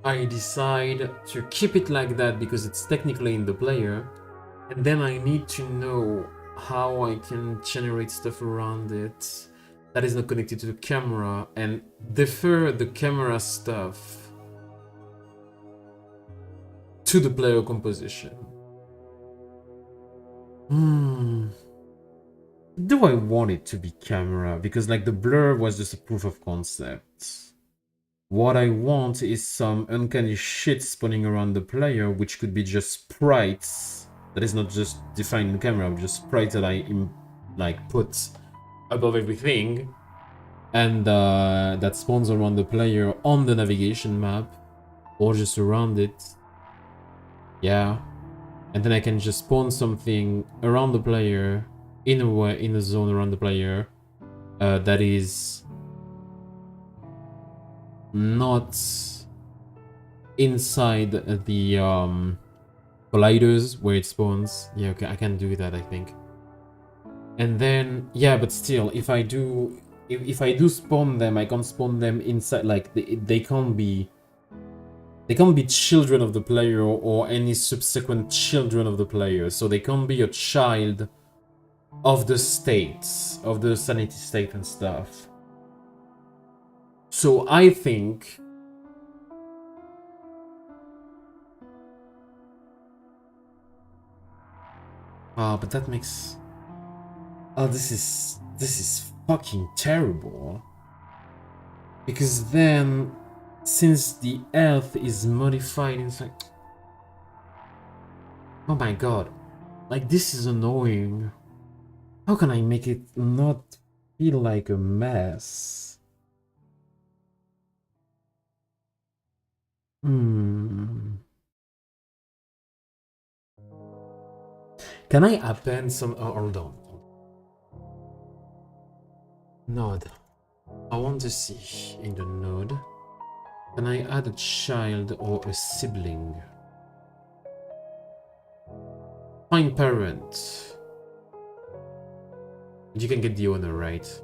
I decide to keep it like that because it's technically in the player, and then I need to know how I can generate stuff around it that is not connected to the camera and defer the camera stuff to the player composition. Do I want it to be camera? Because like the blur was just a proof of concept. What I want is some uncanny shit spawning around the player, which could be just sprites. That is not just defined in the camera, just sprites that I like put above everything. And that spawns around the player on the navigation map. Or just around it. Yeah. And then I can just spawn something around the player, in a way, in a zone around the player, that is not inside the colliders where it spawns. Yeah, okay, I can do that, I think. And then, yeah, but still, if I do spawn them, I can't spawn them inside. Like they can't be. They can't be children of the player or any subsequent children of the player. So they can't be a child of the states, of the sanity state and stuff. So I think... but that makes... Oh, this is fucking terrible. Because then... Since the health is modified inside... Oh my god. Like, this is annoying. How can I make it not feel like a mess? Can I append some... Oh, hold on. Node. I want to see in the node. Can I add a child or a sibling? Find parent. You can get the owner, right?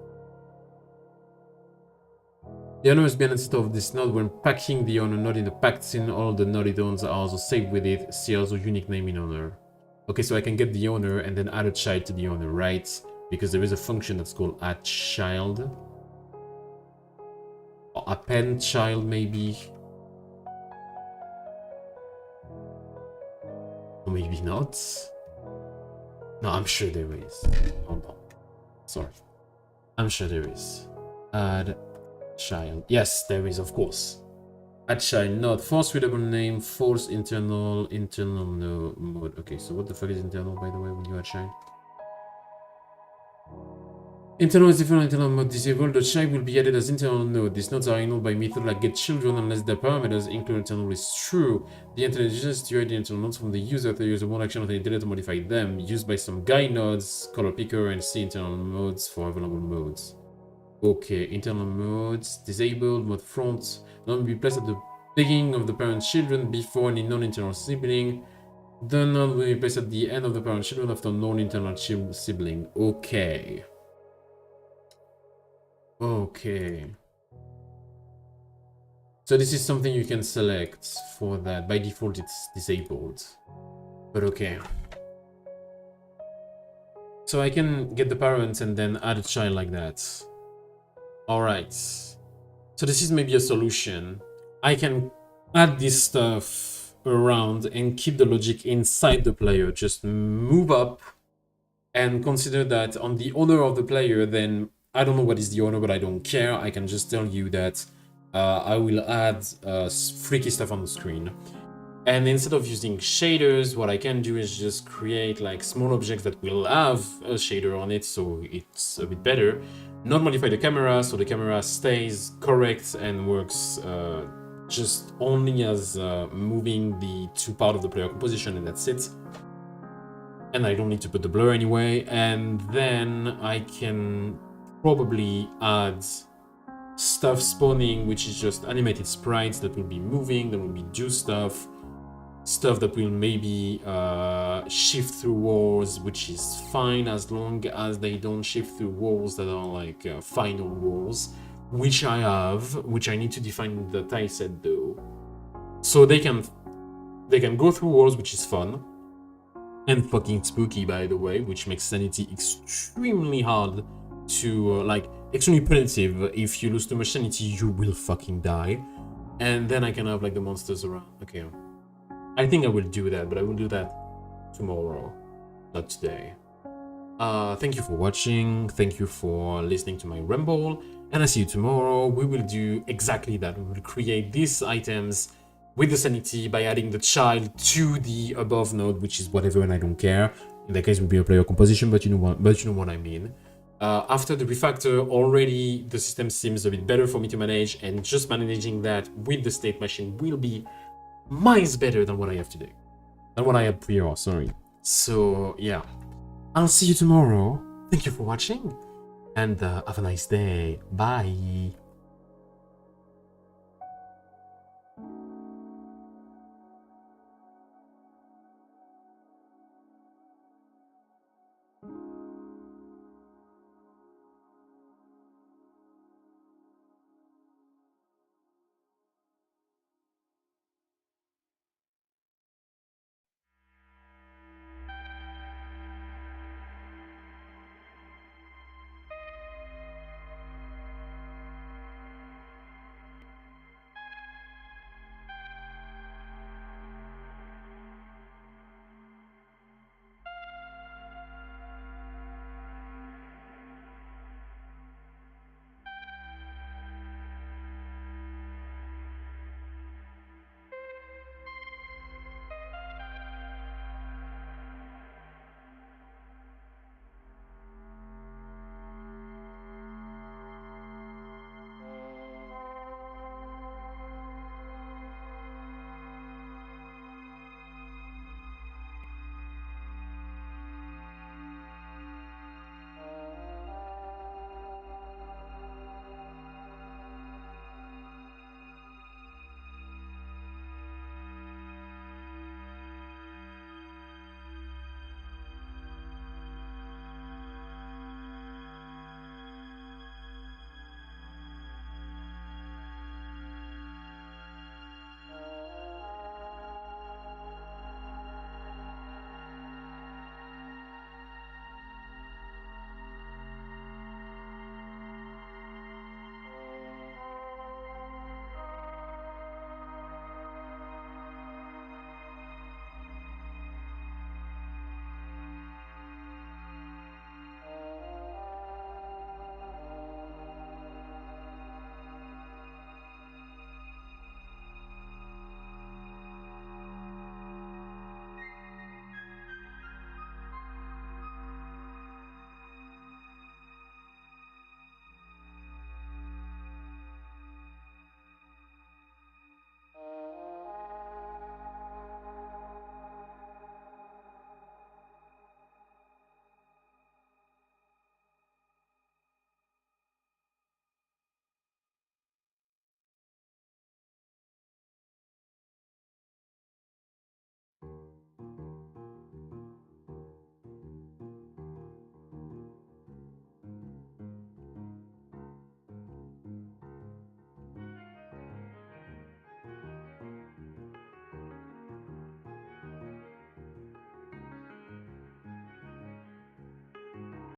The owner must be an instead of this node when packing the owner node in the packed scene. All the node owns are also saved with it. See also unique name in owner. Okay, so I can get the owner and then add a child to the owner, right? Because there is a function that's called add child. Or append child, maybe. Or maybe not. No, I'm sure there is. Hold on. Sorry. I'm sure there is. Add child. Yes, there is, of course. Add child node. False readable name. False internal no mode. Okay, so what the fuck is internal, by the way, when you add child? Internal is different. Internal mode disabled. The child will be added as internal node. These nodes are enabled by method like getChildren unless the parameters include internal is true. The internal is to the internal nodes from the user. The user won't action on the internet to modify them. Used by some guide nodes, color picker, and see internal modes for available modes. Okay, internal modes disabled. Mode front. Node will be placed at the beginning of the parent children before any non-internal sibling. The node will be placed at the end of the parent children after non-internal sibling. Okay. Okay. So this is something you can select for that. By default, it's disabled. But okay. So I can get the parents and then add a child like that. Alright. So this is maybe a solution. I can add this stuff around and keep the logic inside the player. Just move up and consider that on the owner of the player, then I don't know what is the owner, but I don't care. I can just tell you that I will add freaky stuff on the screen. And instead of using shaders, what I can do is just create like small objects that will have a shader on it, so it's a bit better. Not modify the camera, so the camera stays correct and works just only as moving the two parts of the player composition, and that's it. And I don't need to put the blur anyway. And then I can probably add stuff spawning, which is just animated sprites that will be moving, that will be do stuff that will maybe shift through walls, which is fine as long as they don't shift through walls that are like final walls, which I have, which I need to define in the tileset though. So they can go through walls, which is fun and fucking spooky, by the way, which makes Sanity extremely hard to like extremely punitive. If you lose too much Sanity, you will fucking die. And then I can have like the monsters around. Okay, I think I will do that, but I will do that tomorrow, not today. Thank you for watching, thank you for listening to my ramble, and I see you tomorrow. We will do exactly that. We will create these items with the Sanity by adding the child to the above node, which is whatever, and I don't care. In that case, it will be a player composition, but you know what I mean. After the refactor, already the system seems a bit better for me to manage, and just managing that with the state machine will be miles better than what I have today. Than what I had prior, sorry. So, yeah. I'll see you tomorrow. Thank you for watching, and have a nice day. Bye.